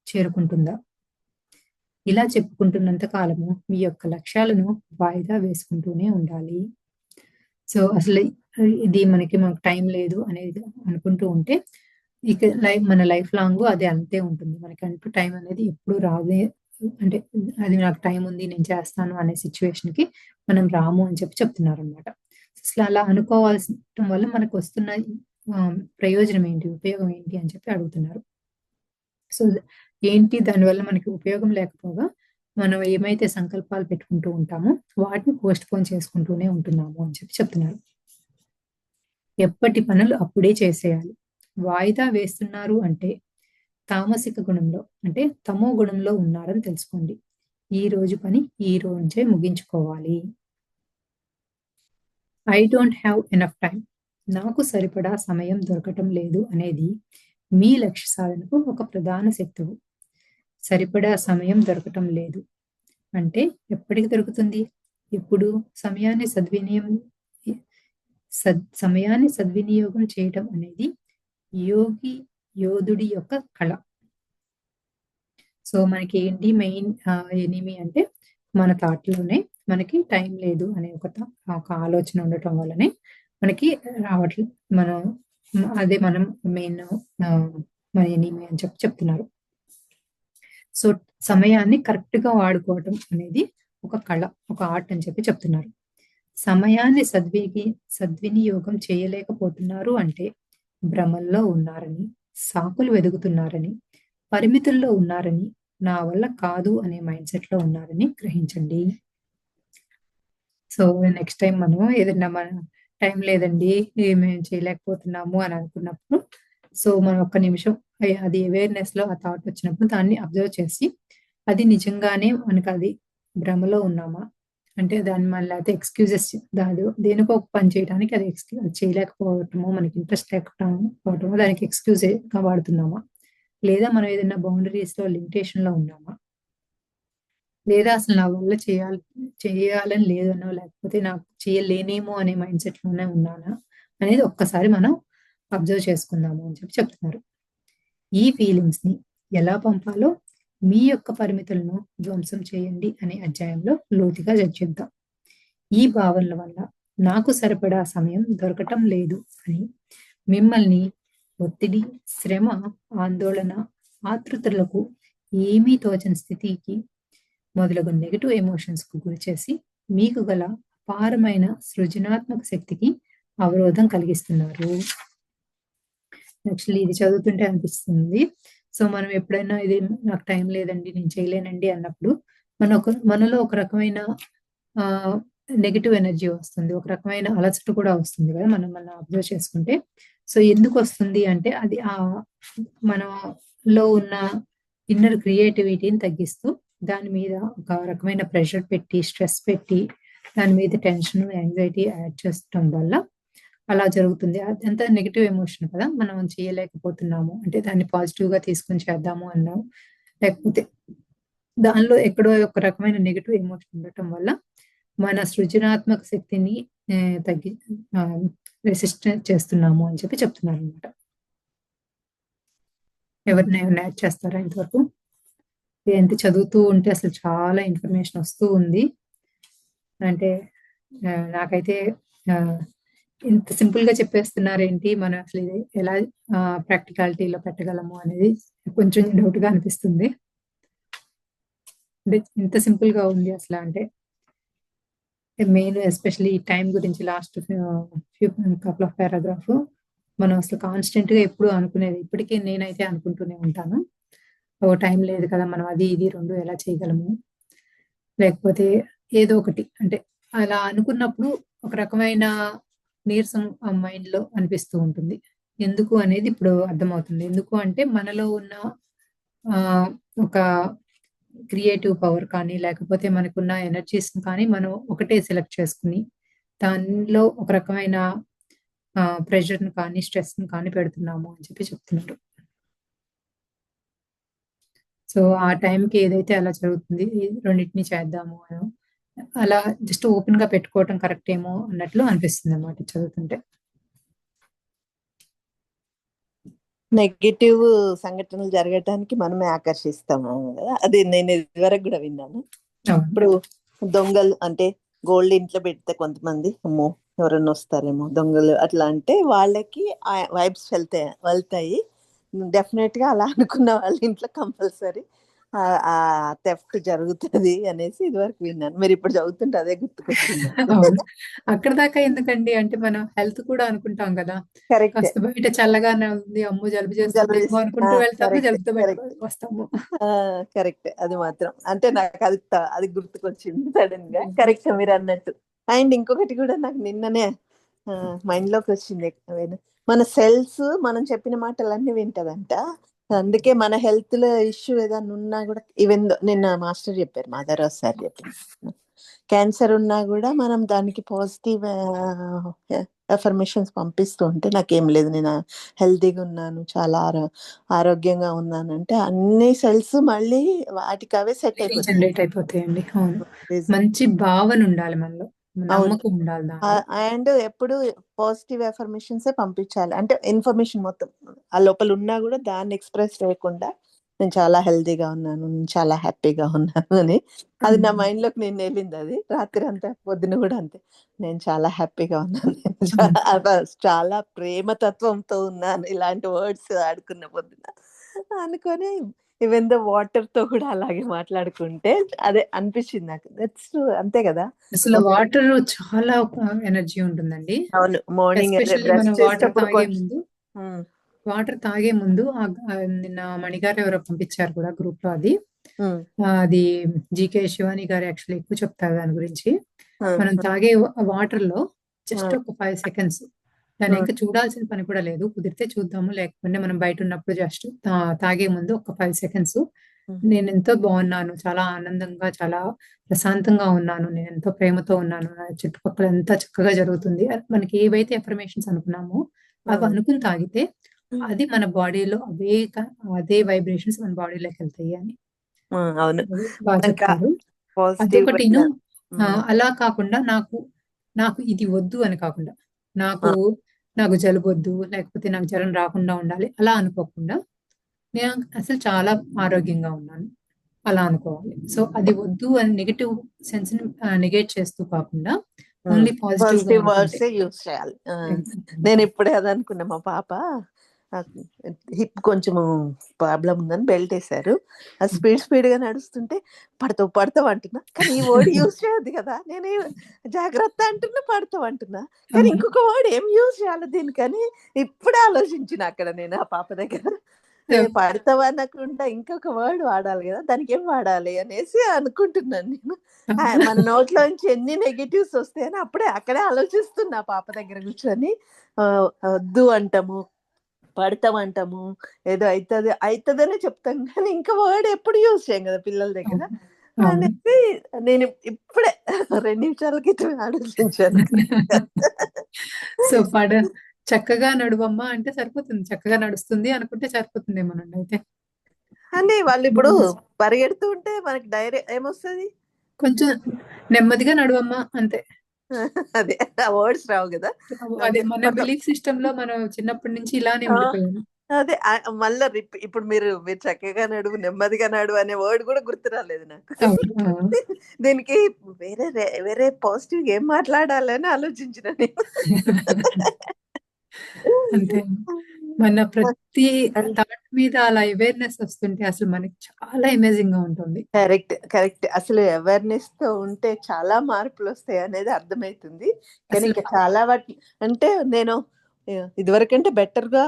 చేరుకుంటుందా? ఇలా చెప్పుకుంటున్నంత కాలము మీ యొక్క లక్ష్యాలను వాయిదా వేసుకుంటూనే ఉండాలి. సో, అసలు మనకు టైం లేదు అనేది అనుకుంటూ ఉంటే, ఇక మన లైఫ్ లాంగు అది అంతే ఉంటుంది. మనకంటూ టైం అనేది ఎప్పుడు రాదే అంటే అది నాకు టైం ఉంది నేను చేస్తాను అనే సిట్యుయేషన్‌కి మనం రాము అని చెప్తున్నారనమాట. సో, అసలు అలా అనుకోవాల్సిన వల్ల మనకు వస్తున్న ప్రయోజనం ఏంటి, ఉపయోగం ఏంటి అని చెప్పి అడుగుతున్నారు. సో ఏంటి దానివల్ల మనకి ఉపయోగం లేకపోగా మనం ఏమైతే సంకల్పాలు పెట్టుకుంటూ ఉంటామో వాటిని పోస్ట్ పోన్ చేసుకుంటూనే ఉంటున్నాము అని చెప్పి చెప్తున్నారు. ఎప్పటి పనులు అప్పుడే చేసేయాలి. వాయిదా వేస్తున్నారు అంటే తామసిక గుణంలో అంటే తమో గుణంలో ఉన్నారని తెలుసుకోండి. ఈ రోజు పని ఈ రోజే ముగించుకోవాలి. I don't have enough time, నాకు సరిపడా సమయం దొరకటం లేదు అనేది మీ లక్ష్య సాధనకు ఒక ప్రధాన శక్తువు. సరిపడా సమయం దొరకటం లేదు అంటే ఎప్పటికి దొరుకుతుంది? ఎప్పుడు? సమయాన్ని సద్వినియోగం చేయటం అనేది యోధుడి యొక్క కళ. సో మనకి ఏంటి మెయిన్ ఎనిమి అంటే మన థాట్లోనే మనకి టైం లేదు అనే ఒక ఆలోచన ఉండటం వల్లనే మనకి రావట్లేదు. అదే మనం మెయిన్ మన ఎనిమి అని చెప్తున్నారు. సో సమయాన్ని కరెక్ట్ గా వాడుకోవటం అనేది ఒక కళ, ఒక ఆర్ట్ అని చెప్పి చెప్తున్నారు. సమయాన్ని సద్వినియోగం చేయలేకపోతున్నారు అంటే భ్రమల్లో ఉన్నారని, సాకులు వెదుగుతున్నారని, పరిమితుల్లో ఉన్నారని, నా వల్ల కాదు అనే మైండ్ సెట్ లో ఉన్నారని గ్రహించండి. సో నెక్స్ట్ టైం మనం ఏదైనా మన టైం లేదండి మేము చేయలేకపోతున్నాము అని అనుకున్నప్పుడు సో మనం ఒక్క నిమిషం అది అవేర్నెస్ లో ఆ థాట్ వచ్చినప్పుడు దాన్ని అబ్జర్వ్ చేసి అది నిజంగానే మనకు అది భ్రమలో ఉన్నామా అంటే దాన్ని మళ్ళీ అయితే ఎక్స్క్యూజెస్ దేనికో ఒక పని చేయడానికి అది చేయలేకపోవటమో మనకి ఇంట్రెస్ట్ లేకపోవటమో దానికి ఎక్స్క్యూజ్ గా వాడుతున్నామా, లేదా మనం ఏదైనా బౌండరీస్ లో లిమిటేషన్ లో ఉన్నామా, లేదా అసలు నా వల్ల చేయాలని లేదనో లేకపోతే నాకు చేయలేనేమో అనే మైండ్ సెట్ లోనే ఉన్నానా అనేది ఒక్కసారి మనం అబ్జర్వ్ చేసుకుందాము అని చెప్పి చెప్తున్నారు. ఈ ఫీలింగ్స్ ని ఎలా పంపాలో మీ యొక్క పరిమితులను ధ్వంసం చేయండి అనే అధ్యాయంలో లోతుగా చర్చిద్దాం. ఈ భావనల వల్ల నాకు సరిపడా సమయం దొరకటం లేదు అని మిమ్మల్ని ఒత్తిడి, శ్రమ, ఆందోళన, ఆతృతలకు ఏమీ తోచని స్థితికి మొదలగు నెగటివ్ ఎమోషన్స్ కు గురి చేసి మీకు గల అపారమైన సృజనాత్మక శక్తికి అవరోధం కలిగిస్తున్నారు. యాక్చువల్లీ ఇది చదువుతుంటే అనిపిస్తుంది. సో మనం ఎప్పుడైనా ఇది నాకు టైం లేదండి నేను చేయలేనండి అన్నప్పుడు మనలో ఒక రకమైన నెగటివ్ ఎనర్జీ వస్తుంది, ఒక రకమైన అలసట కూడా వస్తుంది కదా మనం అబ్జర్వ్ చేసుకుంటే. సో ఎందుకు వస్తుంది అంటే అది మనలో ఉన్న ఇన్నర్ క్రియేటివిటీని తగ్గిస్తూ దాని మీద ఒక రకమైన ప్రెషర్ పెట్టి, స్ట్రెస్ పెట్టి, దాని మీద టెన్షన్, యాంగ్జైటీ యాడ్ చేయడం వల్ల అలా జరుగుతుంది. అదంతా నెగిటివ్ ఎమోషన్ కదా, మనం చేయలేకపోతున్నాము అంటే దాన్ని పాజిటివ్ గా తీసుకొని చేద్దాము అన్నాం, లేకపోతే దానిలో ఎక్కడో ఒక రకమైన నెగిటివ్ ఎమోషన్ ఉండటం వల్ల మన సృజనాత్మక శక్తిని రెసిస్ట్ చేస్తున్నాము అని చెప్పి చెప్తున్నారు అనమాట. ఎవరిని యాడ్ చేస్తారా ఇంతవరకు? ఎంత చదువుతూ ఉంటే అసలు చాలా ఇన్ఫర్మేషన్ వస్తూ ఉంది. అంటే నాకైతే ఇంత సింపుల్ గా చెప్పేస్తున్నారేంటి, మనం అసలు ఇది ఎలా ప్రాక్టికాలిటీలో పెట్టగలము అనేది కొంచెం డౌట్ గా అనిపిస్తుంది. అంటే ఇంత సింపుల్ గా ఉంది అసలు, అంటే మెయిన్ ఎస్పెషల్లీ ఈ టైం గురించి లాస్ట్ కపుల్ ఆఫ్ పారాగ్రాఫ్ మనం అసలు కాన్స్టెంట్ గా ఎప్పుడు అనుకునేది, ఇప్పటికీ నేనైతే అనుకుంటూనే ఉంటాను, ఓ టైం లేదు కదా మనం అది ఇది రెండు ఎలా చేయగలము, లేకపోతే ఏదో ఒకటి అంటే అలా అనుకున్నప్పుడు ఒక రకమైన నీరసం ఆ మైండ్ లో అనిపిస్తూ ఉంటుంది. ఎందుకు అనేది ఇప్పుడు అర్థమవుతుంది. ఎందుకు అంటే మనలో ఉన్న ఒక క్రియేటివ్ పవర్ కానీ లేకపోతే మనకున్న ఎనర్జీస్ కానీ మనం ఒకటే సెలెక్ట్ చేసుకుని దానిలో ఒక రకమైన ప్రెషర్ ని కానీ స్ట్రెస్ ని కానీ పెడుతున్నాము అని చెప్పి చెప్తున్నారు. సో ఆ టైంకి ఏదైతే అలా జరుగుతుంది రెండింటిని చేద్దాము అని అలా జస్ట్ ఓపెన్ గా పెట్టుకోవటం కరెక్ట్ ఏమో అన్నట్లు అనిపిస్తుంది అన్నమాట చదువుతుంటే. నెగిటివ్ సంఘటనలు జరగటానికి మనమే ఆకర్షిస్తాము కదా, అది నేను ఇదివరకు కూడా విన్నాను. ఇప్పుడు దొంగలు అంటే గోల్డ్ ఇంట్లో పెడితే కొంతమంది అమ్మో ఎవరన్నా వస్తారేమో దొంగలు అట్లా అంటే వాళ్ళకి వైబ్స్ వెళ్తాయి. డెఫినెట్ గా అలా అనుకున్న వాళ్ళ ఇంట్లో కంపల్సరీ ఆ థెఫ్ట్ జరుగుతుంది అనేసి ఇదివరకు విన్నాను. మీరు ఇప్పుడు చదువుతుంటే అదే గుర్తుకొచ్చింది. అవును. అక్కడ దాకా ఎందుకండి? అంటే మనం హెల్త్ కూడా అనుకుంటాం కదా! కరెక్ట్. కాస్త బయట చల్లగానే ఉంది. అమ్మో! జలుబు జలుబు చేస్తుందేమో అనుకుంటూ వెళ్తాము. కరెక్ట్ జలుబుతో బయటకు కరెక్ట్. వస్తాము. కరెక్ట్. అది మాత్రం అంటే నాకు అది గుర్తుకొచ్చింది సడన్ గా. కరెక్ట్ మీరు అన్నట్టు. అండ్ ఇంకొకటి కూడా నాకు నిన్ననే మైండ్ లోకి వచ్చింది. మన సెల్స్ మనం చెప్పిన మాటలన్నీ వింటదంట. అందుకే మన హెల్త్ లో ఇష్యూ ఏదైనా ఉన్నా కూడా ఈవెన్ నిన్న మాస్టర్ చెప్పారు, మాధవరావు సార్ చెప్పారు, క్యాన్సర్ ఉన్నా కూడా మనం దానికి పాజిటివ్ అఫర్మేషన్స్ పంపిస్తూ ఉంటే నాకేం లేదు, నేను హెల్తీగా ఉన్నాను, చాలా ఆరోగ్యంగా ఉన్నాను అంటే అన్ని సెల్స్ మళ్ళీ వాటికి అవే సెట్ అయిపోతాయి. రీజనరేట్ అయిపోతాయండి. అవును. Reason. మంచి భావన ఉండాలి మనలో. అవును. నమ్మకం ఉండాలి దానిలో. అండ్ ఎప్పుడు పాజిటివ్ అఫర్మేషన్స్ పంపించాలి. అంటే ఇన్ఫర్మేషన్ మొత్తం ఆ లోపల ఉన్నా కూడా దాన్ని ఎక్స్ప్రెస్ చేయకుండా నేను చాలా హెల్తీగా ఉన్నాను, నేను చాలా హ్యాపీగా ఉన్నాను అని. అది నా మైండ్ లోకి నేను వెళ్ళింది. అది రాత్రి అంతా పొద్దున కూడా అంతే, నేను చాలా హ్యాపీగా ఉన్నాను, నేను చాలా ప్రేమతత్వంతో ఉన్నాను, ఇలాంటి వర్డ్స్ ఆడుకున్న పొద్దున అనుకొని ఈవెన్ ద వాటర్ తో కూడా అలాగే మాట్లాడుకుంటే అదే అనిపించింది నాకు. దట్స్ అంతే కదా. అసలు వాటర్ చాలా ఎనర్జీ ఉంటుందండి. అవును. మార్నింగ్ ఎస్పెషల్లీ బ్రష్ మనం చేసేటప్పుడు కొంచెం వాటర్ తాగే ముందు నిన్న మణిగారు ఎవరో పంపించారు కూడా గ్రూప్ లో అది. అది జీకే శివాని గారు యాక్చువల్లీ ఎక్కువ చెప్తారు దాని గురించి. మనం తాగే వాటర్ లో జస్ట్ ఒక 5 సెకండ్స్, దాన్ని ఇంకా చూడాల్సిన పని కూడా లేదు. కుదిరితే చూద్దాము, లేకపోతే మనం బయట ఉన్నప్పుడు జస్ట్ తాగే ముందు ఒక 5 సెకండ్స్ నేను ఎంతో బాగున్నాను, చాలా ఆనందంగా, చాలా ప్రశాంతంగా ఉన్నాను, నేను ఎంతో ప్రేమతో ఉన్నాను, నా చుట్టుపక్కల ఎంత చక్కగా జరుగుతుంది, మనకి ఏవైతే ఎఫర్మేషన్స్ అనుకున్నామో అవి అనుకుని తాగితే అది మన బాడీలో అదే వైబ్రేషన్స్ మన బాడీలోకి వెళ్తాయి అని అవును. బాగా చెప్తారు. అదొకటిను. అలా కాకుండా నాకు నాకు ఇది వద్దు అని కాకుండా, నాకు నాకు జలుబు వద్దు, లేకపోతే నాకు జ్వరం రాకుండా ఉండాలి అలా అనుకోకుండా, నేను అసలు చాలా ఆరోగ్యంగా ఉన్నాను అలా అనుకోవాలి. సో అది వద్దు అని నెగెటివ్ సెన్స్ ని నెగేట్ చేస్తూ కాకుండా ఓన్లీ పాజిటివ్ గా పాజిటివ్ అనుకుంటే. వర్డ్స్ యూజ్ చేయాలి. నేను ఇప్పుడే అదనుకున్నా, మా పాప హిప్ కొంచెం ప్రాబ్లం ఉందని బెల్ట్ వేశారు, అది స్పీడ్ గా నడుస్తుంటే పడతావు అంటున్నా, కానీ ఈ వర్డ్ యూజ్ చేయొద్దు కదా, నేను జాగ్రత్త అంటున్నా, పడతావు అంటున్నా, కానీ ఇంకొక వర్డ్ ఏం యూజ్ చేయాలి దీనికని ఇప్పుడే ఆలోచించిన అక్కడ నేను ఆ పాప దగ్గర. పడతావు అనకుండా ఇంకొక వర్డ్ వాడాలి కదా, దానికి ఏం వాడాలి అనేసి అనుకుంటున్నాను నేను. మన నోట్లోంచి ఎన్ని నెగటివ్స్ వస్తాయని అక్కడే ఆలోచిస్తున్నా పాప దగ్గర కూర్చొని. వద్దు అంటాము, పడతాం అంటాము, ఏదో అవుతుందనే చెప్తాం, కానీ ఇంకా వర్డ్ ఎప్పుడు యూజ్ చేయం కదా పిల్లల దగ్గర అనేసి నేను ఇప్పుడే 2 నిమిషాల క్రితం ఆలోచించాను. సో చక్కగా నడువమ్మా అంటే సరిపోతుంది, చక్కగా నడుస్తుంది అనుకుంటే సరిపోతుందేమోనండి అయితే. అని వాళ్ళు ఇప్పుడు పరిగెడుతూ ఉంటే మనకి ధైర్యం ఏమొస్తుంది, కొంచెం నెమ్మదిగా నడువమ్మా అంతే. అదే ఆ వర్డ్స్ రావు కదా. అదే మన బిలీఫ్ సిస్టమ్ లో మనం చిన్నప్పటి నుంచి ఇలానే ఉండిపోయాము. అదే మళ్ళా ఇప్పుడు మీరు చక్కగా నడువు, నెమ్మదిగా నడువు అనే వర్డ్ కూడా గుర్తు రాలేదు నాకు. దీనికి వేరే వేరే పాజిటివ్ ఏం మాట్లాడాలని ఆలోచించిన నేను. అంతే. మన ప్రతి థాట్ మీద అలా అవేర్నెస్ వస్తుంటే అసలు మనకి చాలా అమేజింగ్ గా ఉంటుంది. కరెక్ట్. అసలు అవేర్నెస్ తో ఉంటే చాలా మార్పులు వస్తాయి అనేది అర్థమవుతుంది. కానీ ఇంకా చాలా వాటి అంటే నేను ఇదివరకంటే బెటర్ గా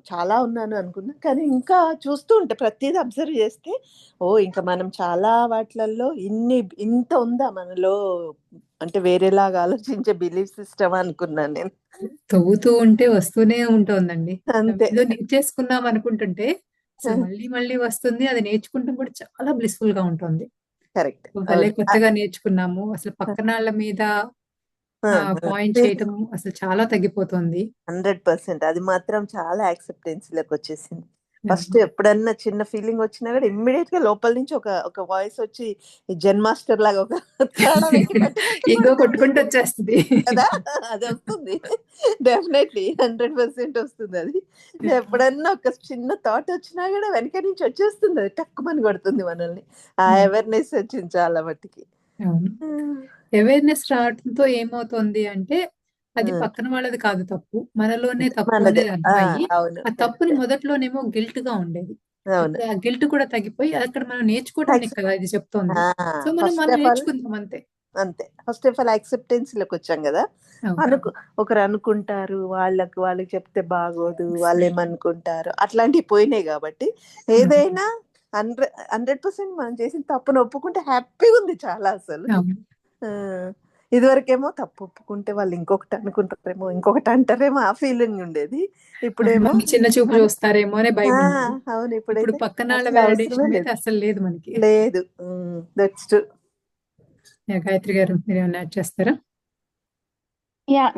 చాలా ఉన్నాను అనుకున్నా, కానీ ఇంకా చూస్తూ ఉంటే ప్రతిదీ అబ్జర్వ్ చేస్తే ఇంకా మనం చాలా వాటిలలో ఇంత ఉందా మనలో, అంటే వేరేలాగా ఆలోచించే బిలీఫ్ సిస్టమ్ అనుకున్నాను నేను. తవ్వుతూ ఉంటే వస్తూనే ఉంటుందండి. అంతే. ఏదో నేర్చేసుకున్నాం అనుకుంటుంటే అసలు మళ్ళీ మళ్ళీ వస్తుంది. అది నేర్చుకుంటూ కూడా చాలా బ్లిస్ఫుల్ గా ఉంటుంది. కరెక్ట్. భలే కొత్తగా నేర్చుకున్నాము. అసలు పక్కనాళ్ళ మీద పాయింట్ చేయటం అసలు చాలా తగ్గిపోతుంది. 100% అది మాత్రం చాలా యాక్సెప్టెన్స్ లోకి వచ్చేసింది. ఫస్ట్ ఎప్పుడన్నా చిన్న ఫీలింగ్ వచ్చినా కూడా ఇమ్మీడియట్ గా లోపల నుంచి ఒక వాయిస్ వచ్చి జన్మాస్టర్ లాగా ఒక ఈగో కొట్టుకుంటూ వచ్చేస్తుంది కదా, అది వస్తుంది డెఫినెట్లీ 100% వస్తుంది. అది ఎప్పుడన్నా ఒక చిన్న థాట్ వచ్చినా కూడా వెనక నుంచి వచ్చేస్తుంది, అది టక్కుమని కొడుతుంది మనల్ని. ఆ అవేర్నెస్ వచ్చింది చాలా మట్టికి. అవేర్నెస్ రావడంతో ఏమవుతుంది అంటే అది పక్కన వాళ్ళది కాదు తప్పు, మనలోనే తప్పు అనేది అర్థమయ్యి, ఆ తప్పుని మొదట్లోనేమో గిల్ట్ గా ఉండేది, అవును. అప్పుడు ఆ గిల్ట్ కూడా తగ్గిపోయి అక్కడ మనం నేర్చుకోవడానికి కదా ఇది చెప్తోంది. సో ఫస్ట్ మనం ఆఫ్ ఆల్ నేర్చుకుందాం అంతే. అంతే. ఫస్ట్ ఆఫ్ ఆల్ యాక్సెప్టెన్స్ లోకి వచ్చాం కదా. అవును. ఒకరు అనుకుంటారు, వాళ్ళకి చెప్తే బాగోదు, వాళ్ళు ఏమనుకుంటారు, అట్లాంటివి పోయినాయి కాబట్టి ఏదైనా 100% మనం చేసిన తప్పును ఒప్పుకుంటే హ్యాపీగా ఉంది చాలా అసలు. అవును. ఇదివరకేమో తప్పు ఒప్పుకుంటే వాళ్ళు ఇంకొకటి అనుకుంటారేమో, ఇంకొకటి అంటారేమో, ఆ ఫీలింగ్ ఉండేది. ఇప్పుడేమో మనకి చిన్న చూపు చూస్తారేమో అనే భయం ఉండేది. అవును. ఇప్పుడు ఇప్పుడైతే పక్కన వాళ్ళ అసలు అవసరమే వాలిడేషన్ అయితే లేదు. అసలు లేదు మనకి. లేదు. That's true. గాయత్రి గారు మీరు ఏమైనా యాడ్ చేస్తారా?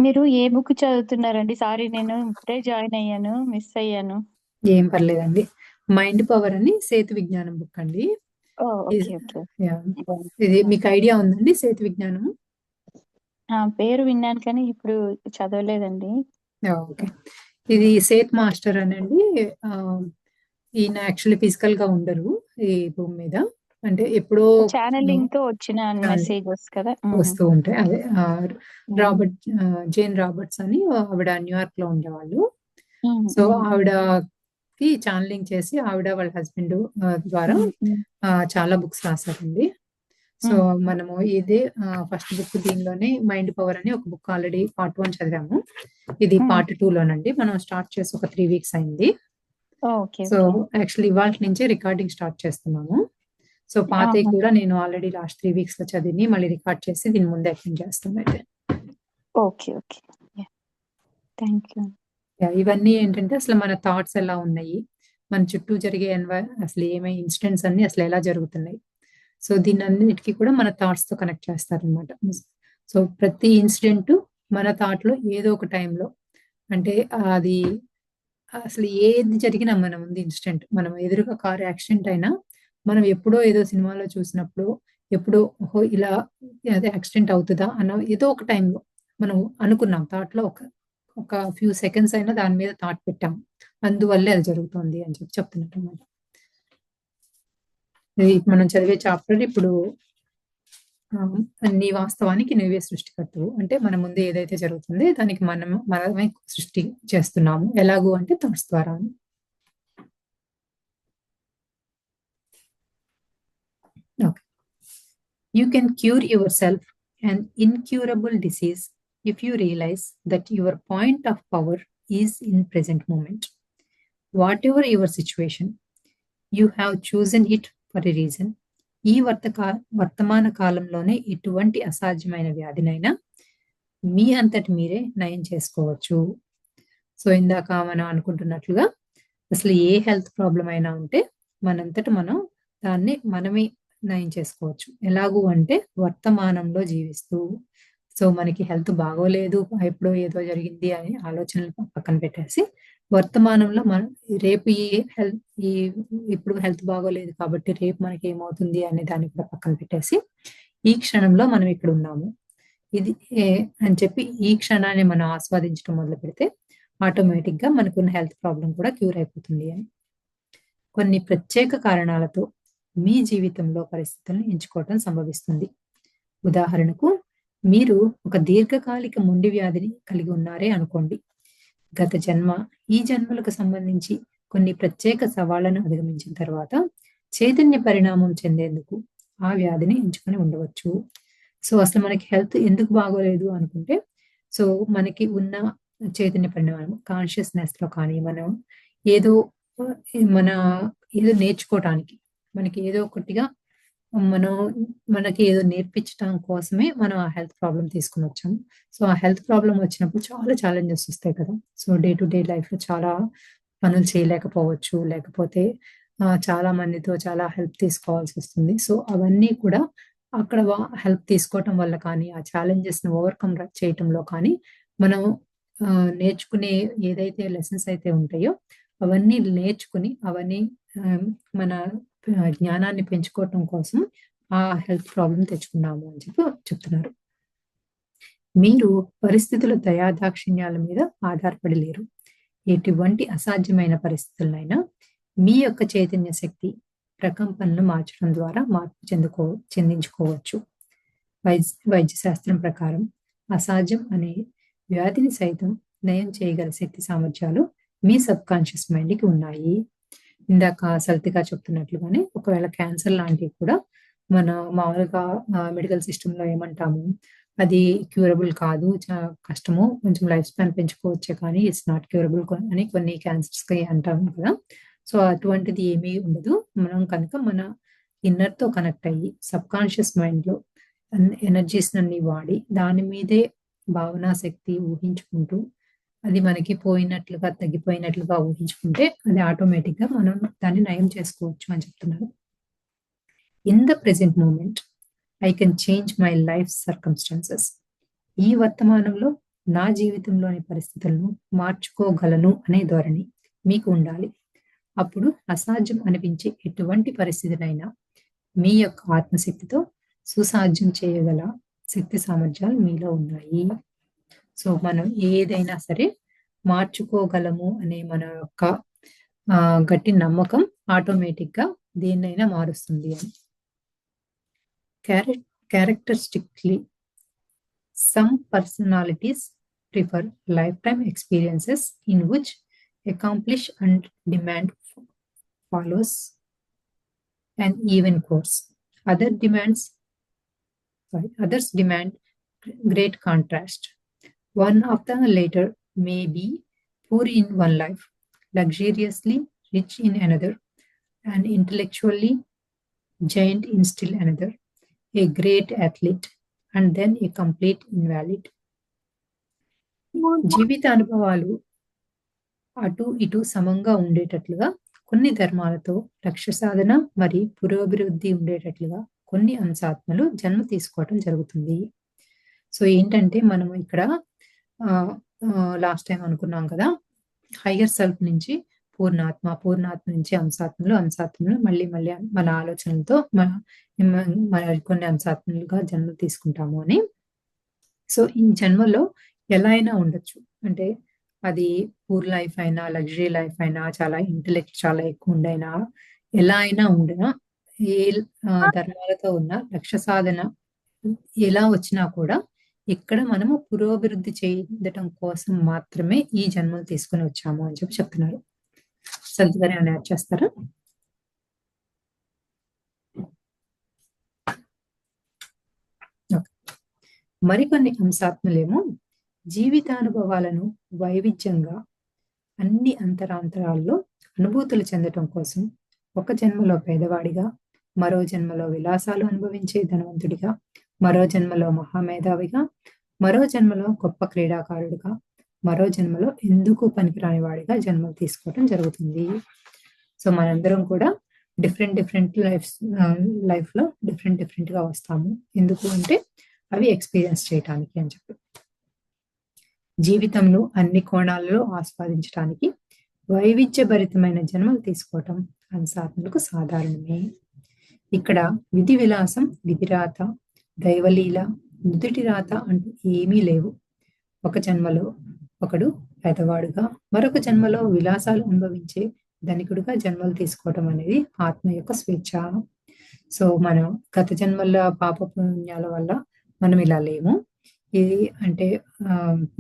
మీరు ఏ బుక్ చదువుతున్నారండి? సారీ, నేను ఇప్పుడే జాయిన్ అయ్యాను, మిస్ అయ్యాను. ఏం పర్లేదండి. మైండ్ పవర్ అని సేతు విజ్ఞానం బుక్ అండి. Okay okay. ఇది మీకు ఐడియా ఉందండి సేతు విజ్ఞానం? పేరు విన్నాను కానీ ఇప్పుడు చదవలేదండి. ఓకే. ఇది సేత్ మాస్టర్ అనండి. ఈయన యాక్చువల్లీ ఫిజికల్ గా ఉండరు ఈ భూమి మీద. అంటే ఎప్పుడో ఛానలింగ్ తో వచ్చిన మెసేజెస్ కదా. వస్తూ ఉంటాయి. అదే జేన్ రాబర్ట్స్ అని ఆవిడ న్యూయార్క్ లో ఉండేవాళ్ళు. సో ఆవిడకి ఛానలింగ్ చేసి ఆవిడ వాళ్ళ హస్బెండ్ ద్వారా చాలా బుక్స్ రాశారండి. సో మనము ఇదే ఫస్ట్ బుక్, దీనిలోనే మైండ్ పవర్ అని ఒక బుక్ ఆల్రెడీ పార్ట్ 1 చదివాము. ఇది పార్ట్ 2 లోనండి. మనం స్టార్ట్ చేసి ఒక 3 weeks అయింది. సో యాక్చువల్లీ ఇవాళ నుంచే రికార్డింగ్ స్టార్ట్ చేస్తున్నాము. సో పాతవి కూడా నేను ఆల్రెడీ లాస్ట్ 3 weeks లో చదివి మళ్ళీ రికార్డ్ చేసి దీని ముందు అటెండ్ చేస్తాను అయితే. Okay okay, thank you. ఇవన్నీ ఏంటంటే అసలు మన థాట్స్ ఎలా ఉన్నాయి, మన చుట్టూ జరిగే అసలు ఏమై ఇన్సిడెంట్స్ అన్ని అసలు ఎలా జరుగుతున్నాయి. సో దీని అన్నిటికీ కూడా మన థాట్స్ తో కనెక్ట్ చేస్తారనమాట. సో ప్రతి ఇన్సిడెంట్ మన థాట్ లో ఏదో ఒక టైంలో, అంటే అది అసలు ఏది జరిగినా మన ముందు ఇన్సిడెంట్, మనం ఎదురుగా కారు యాక్సిడెంట్ అయినా మనం ఎప్పుడో ఏదో సినిమాలో చూసినప్పుడు ఎప్పుడో ఓహో ఇలా అదే యాక్సిడెంట్ అవుతుందా అన్న ఏదో ఒక టైంలో మనం అనుకున్నాం, థాట్ లో ఒక ఫ్యూ సెకండ్స్ అయినా దాని మీద థాట్ పెట్టాం, అందువల్లే అది జరుగుతుంది అని చెప్తున్నట్టు అనమాట. మనం చదివే చాప్టర్ ఇప్పుడు నీ వాస్తవానికి నువ్వే సృష్టికర్తవు. అంటే మన ముందు ఏదైతే జరుగుతుందో దానికి మనమే సృష్టి చేస్తున్నాము. ఎలాగూ అంటే థాట్స్ ద్వారా. Okay. You can cure yourself an incurable disease if you realize that your point of power is in present moment. Whatever your situation, you have chosen it for a reason. ఈ వర్తమాన కాలంలోనే ఎటువంటి అసాధ్యమైన వ్యాధినైనా మీ అంతటి మీరే నయం చేసుకోవచ్చు. సో ఇందాక మనం అనుకుంటున్నట్లుగా అసలు ఏ హెల్త్ ప్రాబ్లం అయినా ఉంటే మనంతట మనం దాన్ని మనమే నయం చేసుకోవచ్చు. ఎలాగూ అంటే వర్తమానంలో జీవిస్తూ. సో మనకి హెల్త్ బాగోలేదు, ఎప్పుడో ఏదో జరిగింది అని ఆలోచనలు పక్కన పెట్టేసి వర్తమానంలో మనం రేపు ఇప్పుడు హెల్త్ బాగోలేదు కాబట్టి రేపు మనకి ఏమవుతుంది అనే దాన్ని కూడా పక్కన పెట్టేసి ఈ క్షణంలో మనం ఇక్కడ ఉన్నాము ఇది అని చెప్పి ఈ క్షణాన్ని మనం ఆస్వాదించడం మొదలు పెడితే ఆటోమేటిక్ గా మనకున్న హెల్త్ ప్రాబ్లం కూడా క్యూర్ అయిపోతుంది అని. కొన్ని ప్రత్యేక కారణాలతో మీ జీవితంలో పరిస్థితులను ఎంచుకోవటం సంభవిస్తుంది. ఉదాహరణకు మీరు ఒక దీర్ఘకాలిక మొండి వ్యాధిని కలిగి ఉన్నారే అనుకోండి. గత జన్మ ఈ జన్మలకు సంబంధించి కొన్ని ప్రత్యేక సవాళ్లను అధిగమించిన తర్వాత చైతన్య పరిణామం చెందేందుకు ఆ వ్యాధిని ఎంచుకొని ఉండవచ్చు. సో అసలు మనకి హెల్త్ ఎందుకు బాగోలేదు అనుకుంటే, సో మనకి ఉన్న చైతన్య పరిణామం కాన్షియస్నెస్ లో కానీ మనం ఏదో నేర్చుకోవటానికి మనకి ఏదో ఒకటిగా మనకి ఏదో నేర్పించడం కోసమే మనం ఆ హెల్త్ ప్రాబ్లం తీసుకుని వచ్చాము. సో ఆ హెల్త్ ప్రాబ్లం వచ్చినప్పుడు చాలా ఛాలెంజెస్ వస్తాయి కదా. So day to day life లో చాలా పనులు చేయలేకపోవచ్చు, లేకపోతే చాలా మందితో చాలా హెల్ప్ తీసుకోవాల్సి వస్తుంది. సో అవన్నీ కూడా అక్కడ హెల్ప్ తీసుకోవటం వల్ల కానీ ఆ ఛాలెంజెస్ ని ఓవర్కమ్ చేయటంలో కానీ మనం నేర్చుకునే ఏదైతే లెసన్స్ అయితే ఉంటాయో అవన్నీ నేర్చుకుని అవన్నీ మన జ్ఞానాన్ని పెంచుకోవటం కోసం ఆ హెల్త్ ప్రాబ్లం తెచ్చుకున్నాము అని చెప్తున్నారు. మీరు పరిస్థితుల దయాదాక్షిణ్యాల మీద ఆధారపడి లేరు. ఎటువంటి అసాధ్యమైన పరిస్థితులనైనా మీ యొక్క చైతన్య శక్తి ప్రకంపనలు మార్చడం ద్వారా మార్పు చెందించుకోవచ్చు. వైద్య శాస్త్రం ప్రకారం అసాధ్యం అనే వ్యాధిని సైతం నయం చేయగల శక్తి సామర్థ్యాలు మీ సబ్ కాన్షియస్ మైండ్కి ఉన్నాయి. ఇందాక సల్తిగా చెప్తున్నట్లుగానే ఒకవేళ క్యాన్సర్ లాంటివి కూడా మన మామూలుగా మెడికల్ సిస్టంలో ఏమంటాము, అది క్యూరబుల్ కాదు, కష్టము, కొంచెం లైఫ్ స్పాన్ పెంచుకోవచ్చే కానీ ఇట్స్ నాట్ క్యూరబుల్ అని కొన్ని క్యాన్సర్స్కి అంటాము కదా. సో అటువంటిది ఏమీ ఉండదు. మనం కనుక మన ఇన్నర్తో కనెక్ట్ అయ్యి సబ్ కాన్షియస్ మైండ్లో ఎనర్జీస్ అన్ని వాడి దాని మీదే భావనా శక్తి ఊహించుకుంటూ అది మనకి పోయినట్లుగా తగ్గిపోయినట్లుగా ఊహించుకుంటే అది ఆటోమేటిక్గా మనం దాన్ని నయం చేసుకోవచ్చు అని చెప్తున్నారు. In the present moment I can change my life circumstances. ఈ వర్తమానంలో నా జీవితంలోని పరిస్థితులను మార్చుకోగలను అనే ధోరణి మీకు ఉండాలి. అప్పుడు అసాధ్యం అనిపించే ఎటువంటి పరిస్థితినైనా మీ యొక్క ఆత్మశక్తితో సుసాధ్యం చేయగల శక్తి సామర్థ్యాలు మీలో ఉన్నాయి. సో మనం ఏదైనా సరే మార్చుకోగలము అనే మన యొక్క గట్టి నమ్మకం ఆటోమేటిక్గా దేన్నైనా మారుస్తుంది అని. Characteristically, some personalities prefer lifetime experiences in which accomplish and demand follows an even course. Others demand great contrast. One of the latter may be poor in one life, luxuriously rich in another, and intellectually giant in still another, a great athlete, and then a complete invalid. జీవిత అనుభవాలు అటు ఇటు సమంగా ఉండేటట్లుగా కొన్ని ధర్మాలతో లక్ష్య సాధన మరియు పురోభివృద్ధి ఉండేటట్లుగా కొన్ని అంశాత్మలు జన్మ తీసుకోవటం జరుగుతుంది. సో ఏంటంటే మనం ఇక్కడ లాస్ట్ టైం అనుకున్నాం కదా, హయ్యర్ సెల్ఫ్ నుంచి పూర్ణాత్మ నుంచి అంశాత్మలు మళ్ళీ మన ఆలోచనలతో మన కొన్ని అంశాత్మలుగా జన్మ తీసుకుంటాము అని. సో ఈ జన్మలో ఎలా అయినా ఉండొచ్చు, అంటే అది పూర్ లైఫ్ అయినా, లగ్జరీ లైఫ్ అయినా, చాలా ఇంటెలెక్ట్ చాలా ఎక్కువ ఉండైనా, ఎలా అయినా ఉండినా, ఏ ధర్మాలతో ఉన్న లక్ష్య సాధన ఎలా వచ్చినా కూడా ఇక్కడ మనము పురోభివృద్ధి చేయడం కోసం మాత్రమే ఈ జన్మలు తీసుకుని వచ్చాము అని చెప్తున్నారు. సల్తి గారు ఏమైనా యాడ్ చేస్తారా? మరికొన్ని అంశాత్మలేమో జీవితానుభవాలను వైవిధ్యంగా అన్ని అంతరాంతరాల్లో అనుభూతులు చెందటం కోసం ఒక జన్మలో పేదవాడిగా, మరో జన్మలో విలాసాలు అనుభవించే ధనవంతుడిగా, మరో జన్మలో మహామేధావిగా, మరో జన్మలో గొప్ప క్రీడాకారుడిగా, మరో జన్మలో ఎందుకు పనికిరాని వాడిగా జన్మలు తీసుకోవటం జరుగుతుంది. సో మనందరం కూడా డిఫరెంట్ లైఫ్లో డిఫరెంట్ గా వస్తాము. ఎందుకు అంటే అవి ఎక్స్పీరియన్స్ చేయటానికి అని చెప్పి. జీవితంలో అన్ని కోణాలలో ఆస్వాదించడానికి వైవిధ్యభరితమైన జన్మలు తీసుకోవటం అంశాత్మలకు సాధారణమే. ఇక్కడ విధి విలాసం, విధిరాత, దైవలీల, నుదుటి రాత అంటూ ఏమీ లేవు. ఒక జన్మలో ఒకడు పేదవాడుగా, మరొక జన్మలో విలాసాలు అనుభవించే ధనికుడుగా జన్మలు తీసుకోవటం అనేది ఆత్మ యొక్క స్వేచ్ఛ. సో మనం గత జన్మల పాప పుణ్యాల వల్ల మనం ఇలా లేము. ఇది అంటే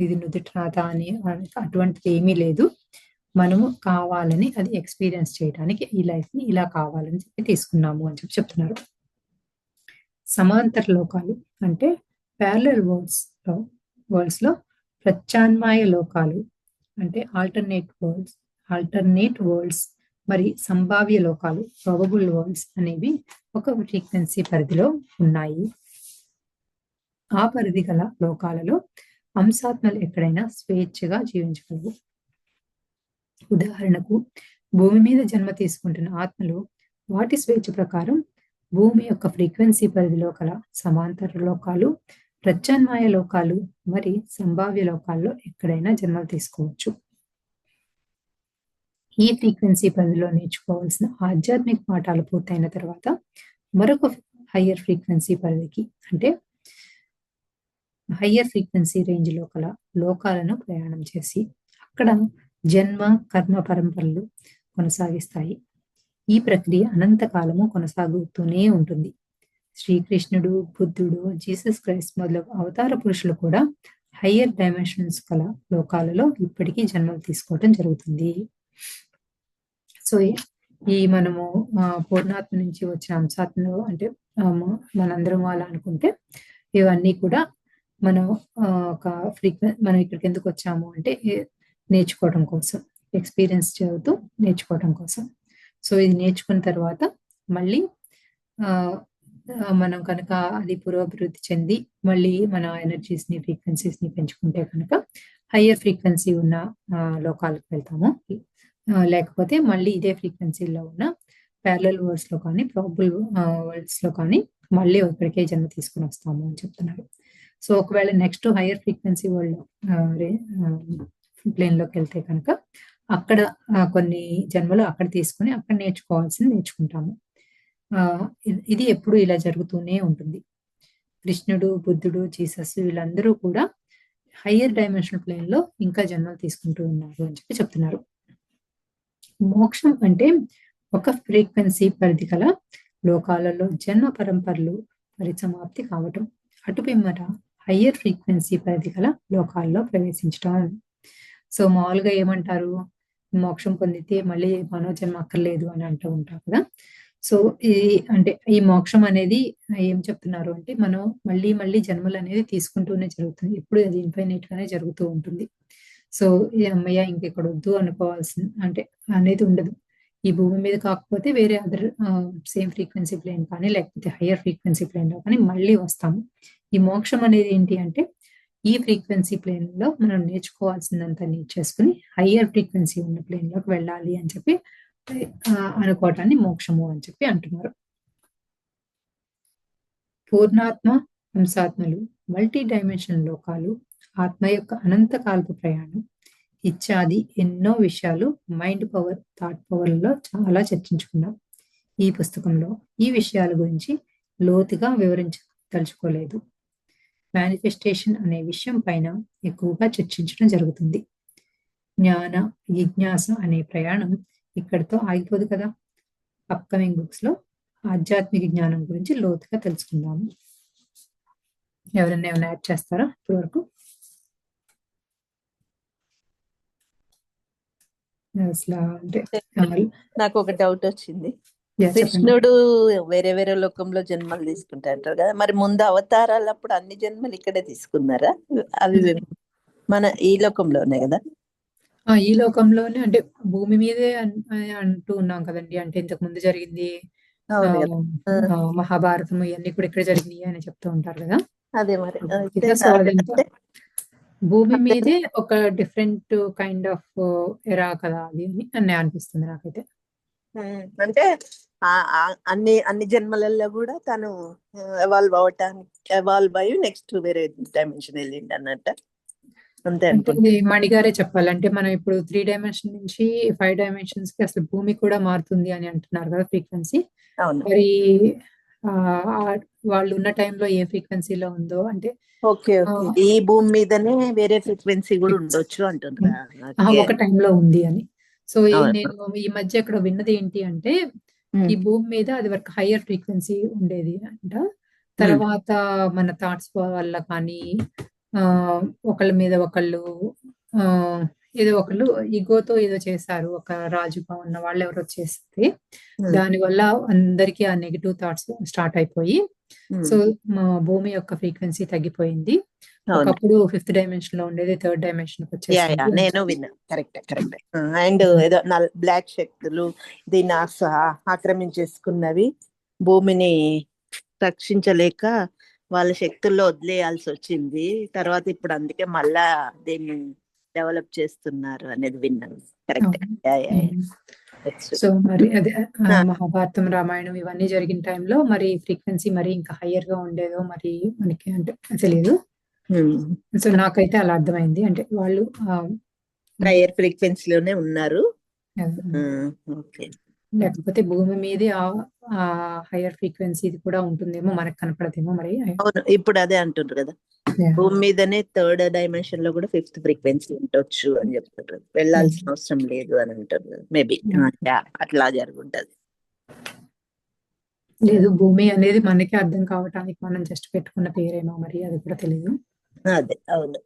ఇది నుదుటి రాత అని అటువంటిది ఏమీ లేదు. మనము కావాలని అది ఎక్స్పీరియన్స్ చేయడానికి ఈ లైఫ్ ని ఇలా కావాలని చెప్పి తీసుకున్నాము అని చెప్తున్నారు. సమాంతర లోకాలు అంటే ప్యారలల్ వరల్డ్స్ లో ప్రత్యామ్నాయ లోకాలు అంటే ఆల్టర్నేట్ వరల్డ్స్ మరి సంభావ్య లోకాలు ప్రాబబుల్ వరల్డ్స్ అనేవి ఒక ఫ్రీక్వెన్సీ పరిధిలో ఉన్నాయి. ఆ పరిధి గల లోకాలలో అంశాత్మలు ఎక్కడైనా స్వేచ్ఛగా జీవించగలవు. ఉదాహరణకు భూమి మీద జన్మ తీసుకుంటున్న ఆత్మలు వాటి స్వేచ్ఛ ప్రకారం భూమి యొక్క ఫ్రీక్వెన్సీ పరిధిలో గల సమాంతర లోకాలు, ప్రత్యామ్నాయ లోకాలు మరి సంభావ్య లోకాల్లో ఎక్కడైనా జన్మలు తీసుకోవచ్చు. ఈ ఫ్రీక్వెన్సీ పరిధిలో నేర్చుకోవాల్సిన ఆధ్యాత్మిక పాఠాలు పూర్తయిన తర్వాత మరొక హయ్యర్ ఫ్రీక్వెన్సీ పరిధికి అంటే హయ్యర్ ఫ్రీక్వెన్సీ రేంజ్ లో గల లోకాలను ప్రయాణం చేసి అక్కడ జన్మ కర్మ పరంపరలు కొనసాగిస్తాయి. ఈ ప్రక్రియ అనంతకాలము కొనసాగుతూనే ఉంటుంది. శ్రీకృష్ణుడు, బుద్ధుడు, జీసస్ క్రైస్ట్ మొదలగు అవతార పురుషులు కూడా హయ్యర్ డైమెన్షన్స్ గల లోకాలలో ఇప్పటికీ జన్మలు తీసుకోవటం జరుగుతుంది. సో ఈ మనము పూర్ణాత్మ నుంచి వచ్చిన అంశాత్మలు అంటే మనందరం అలా అనుకుంటే ఇవన్నీ కూడా మనం ఒక మనం ఇక్కడికి ఎందుకు వచ్చాము అంటే నేర్చుకోవడం కోసం, ఎక్స్పీరియన్స్ చదువుతూ నేర్చుకోవడం కోసం. సో ఇది నేర్చుకున్న తర్వాత మళ్ళీ మనం కనుక అది పురోభివృద్ధి చెంది మళ్ళీ మన ఎనర్జీస్ని, ఫ్రీక్వెన్సీస్ని పెంచుకుంటే కనుక హయ్యర్ ఫ్రీక్వెన్సీ ఉన్న లోకాలకు వెళ్తాము. లేకపోతే మళ్ళీ ఇదే ఫ్రీక్వెన్సీలో ఉన్న ప్యారలల్ వరల్డ్స్ లో కానీ, ప్రాబుల్ వరల్డ్స్ లో కానీ మళ్ళీ ఇక్కడికే జన్మ తీసుకుని వస్తాము అని చెప్తున్నారు. సో ఒకవేళ next higher frequency world plane లోకి వెళ్తే కనుక అక్కడ కొన్ని జన్మలు అక్కడ తీసుకుని అక్కడ నేర్చుకోవాల్సింది నేర్చుకుంటాము. ఇది ఎప్పుడు ఇలా జరుగుతూనే ఉంటుంది. కృష్ణుడు, బుద్ధుడు, జీసస్ వీళ్ళందరూ కూడా హయ్యర్ డైమెన్షనల్ ప్లేన్ లో ఇంకా జన్మలు తీసుకుంటూ ఉన్నారు అని చెప్పి చెప్తున్నారు. మోక్షం అంటే ఒక ఫ్రీక్వెన్సీ పరిధి గల లోకాలలో జన్మ పరంపరలు పరిసమాప్తి కావటం, అటు పిమ్మట హయ్యర్ ఫ్రీక్వెన్సీ పరిధి గల లోకాల్లో ప్రవేశించడం. సో మామూలుగా ఏమంటారు, మోక్షం పొందితే మళ్ళీ మనోజన్మ అక్కర్లేదు అని అంటూ ఉంటారు కదా. సో అంటే ఈ మోక్షం అనేది ఏం చెప్తున్నారు అంటే మనం మళ్ళీ మళ్ళీ జన్మలు అనేది తీసుకుంటూనే జరుగుతుంది, ఎప్పుడు అది ఇన్ఫైనైట్ గానే జరుగుతూ ఉంటుంది. సో ఈ అమ్మయ్య ఇంకెక్కడ వద్దు అనుకోవాల్సింది అంటే అనేది ఉండదు. ఈ భూమి మీద కాకపోతే వేరే అదర్ సేమ్ ఫ్రీక్వెన్సీ ప్లేన్ కానీ లేకపోతే హయ్యర్ ఫ్రీక్వెన్సీ ప్లేన్ లో కానీ మళ్ళీ వస్తాము. ఈ మోక్షం అనేది ఏంటి అంటే ఈ ఫ్రీక్వెన్సీ ప్లేన్ లో మనం నేర్చుకోవాల్సిందంతా నేర్చేసుకుని హయ్యర్ ఫ్రీక్వెన్సీ ఉన్న ప్లేన్ లోకి వెళ్ళాలి అని చెప్పి అనుకోవటాన్ని మోక్షము అని చెప్పి అంటున్నారు. పూర్ణాత్మ, హంసాత్మలు, మల్టీ డైమెన్షన్ లోకాలు, ఆత్మ యొక్క అనంత కాల్పు ప్రయాణం ఇత్యాది ఎన్నో విషయాలు మైండ్ పవర్, థాట్ పవర్లో చాలా చర్చించుకున్నాం. ఈ పుస్తకంలో ఈ విషయాల గురించి లోతుగా వివరించదలుచుకోలేదు. మేనిఫెస్టేషన్ అనే విషయం పైన ఎక్కువగా చర్చించడం జరుగుతుంది. జ్ఞాన జిజ్ఞాస అనే ప్రయాణం ఇక్కడితో ఆగిపోదు కదా. అప్కమింగ్ బుక్స్ లో ఆధ్యాత్మిక జ్ఞానం గురించి లోతుగా తెలుసుకుందాము. ఎవరైనా ఏమైనా యాడ్ చేస్తారా ఇప్పటి వరకు? అసలు అంటే నాకు ఒక డౌట్ వచ్చింది. కృష్ణుడు వేరే వేరే లోకంలో జన్మలు తీసుకుంటా అంటారు కదా, మరి ముందు అవతారాలప్పుడు అన్ని జన్మలు ఇక్కడే తీసుకున్నారా? అవి మన ఈ లోకంలోనే కదా? ఈ లోకంలోనే అంటే భూమి మీదే అంటూ ఉన్నాం కదండి. అంటే ఇంతకు ముందు జరిగింది మహాభారతం ఇవన్నీ కూడా ఇక్కడ జరిగినాయి అని చెప్తూ ఉంటారు కదా. అదే మరి భూమి మీదే ఒక డిఫరెంట్ కైండ్ ఆఫ్ ఎరా కదా అది అని అనిపిస్తుంది నాకైతే. అంటే అన్ని జన్మలలో కూడా తను ఎవాల్వ్ అయ్యి నెక్స్ట్ వేరే డైమెన్షన్ వెళ్ళిండి అన్నట్ట. అంతే అంటే మణిగారే చెప్పాలంటే మనం ఇప్పుడు 3 డైమెన్షన్ నుంచి 5 డైమెన్షన్స్ కి అసలు భూమి కూడా మారుతుంది అని అంటున్నారు కదా ఫ్రీక్వెన్సీ. మరి వాళ్ళు ఉన్న టైంలో ఏ ఫ్రీక్వెన్సీలో ఉందో అంటే ఓకే ఈ భూమి మీదనే వేరే ఫ్రీక్వెన్సీ కూడా ఉండొచ్చు అంటున్నారు ఒక టైంలో ఉంది అని. సో నేను ఈ మధ్య ఇక్కడ విన్నది ఏంటి అంటే ఈ భూమి మీద అది వరకు హయ్యర్ ఫ్రీక్వెన్సీ ఉండేది అంట. తర్వాత మన థాట్స్ వల్ల కానీ ఒకళ్ళ మీద ఒకళ్ళు ఏదో ఒకళ్ళు ఈగోతో ఏదో చేశారు, ఒక రాజుగా ఉన్న వాళ్ళు ఎవరో చేస్తే దానివల్ల అందరికీ ఆ నెగిటివ్ థాట్స్ స్టార్ట్ అయిపోయి సో మా భూమి యొక్క ఫ్రీక్వెన్సీ తగ్గిపోయింది. ఒకప్పుడు 5th డైమెన్షన్ లో ఉండేది 3rd డైమెన్షన్ కి వచ్చేసింది. నేను విన్నా. కరెక్ట్. అండ్ ఏదో బ్లాక్ శక్తులు దీన్ని ఆక్రమించేసుకున్నవి భూమిని రక్షించలేక వాళ్ళ శక్తుల్లో వదిలేయాల్సి వచ్చింది. తర్వాత ఇప్పుడు అందుకే మళ్ళా దీన్ని డెవలప్ చేస్తున్నారు అనేది విన్నాను. కరెక్ట్. సో మరి అదే మహాభారతం, రామాయణం ఇవన్నీ జరిగిన టైంలో మరి ఫ్రీక్వెన్సీ మరి ఇంకా హయ్యర్ గా ఉండేదో మరి మనకి అంటే తెలియదు. సో నాకైతే అలా అర్థమైంది. అంటే వాళ్ళు హయ్యర్ ఫ్రీక్వెన్సీలోనే ఉన్నారు. లేకపోతే భూమి మీదే ఆ హయ్యర్ ఫ్రీక్వెన్సీ కూడా ఉంటుందేమో, మనకు కనపడదేమో మరి. అవును, ఇప్పుడు అదే అంటుండ్రు కదా, భూమి మీదనే 3rd డైమెన్షన్ లో కూడా 5th ఫ్రీక్వెన్సీ ఉండొచ్చు అని చెప్తుంటారు. వెళ్ళాల్సిన అవసరం లేదు అని అంటారు. మేబీ అట్లా జరుగుంటది. లేదు, భూమి అనేది మనకే అర్థం కావటానికి మనం జస్ట్ పెట్టుకున్న పేరేమో మరి, అది కూడా తెలియదు. అదే అవును.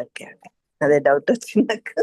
ఓకే, అదే డౌట్ వచ్చింది నాకు.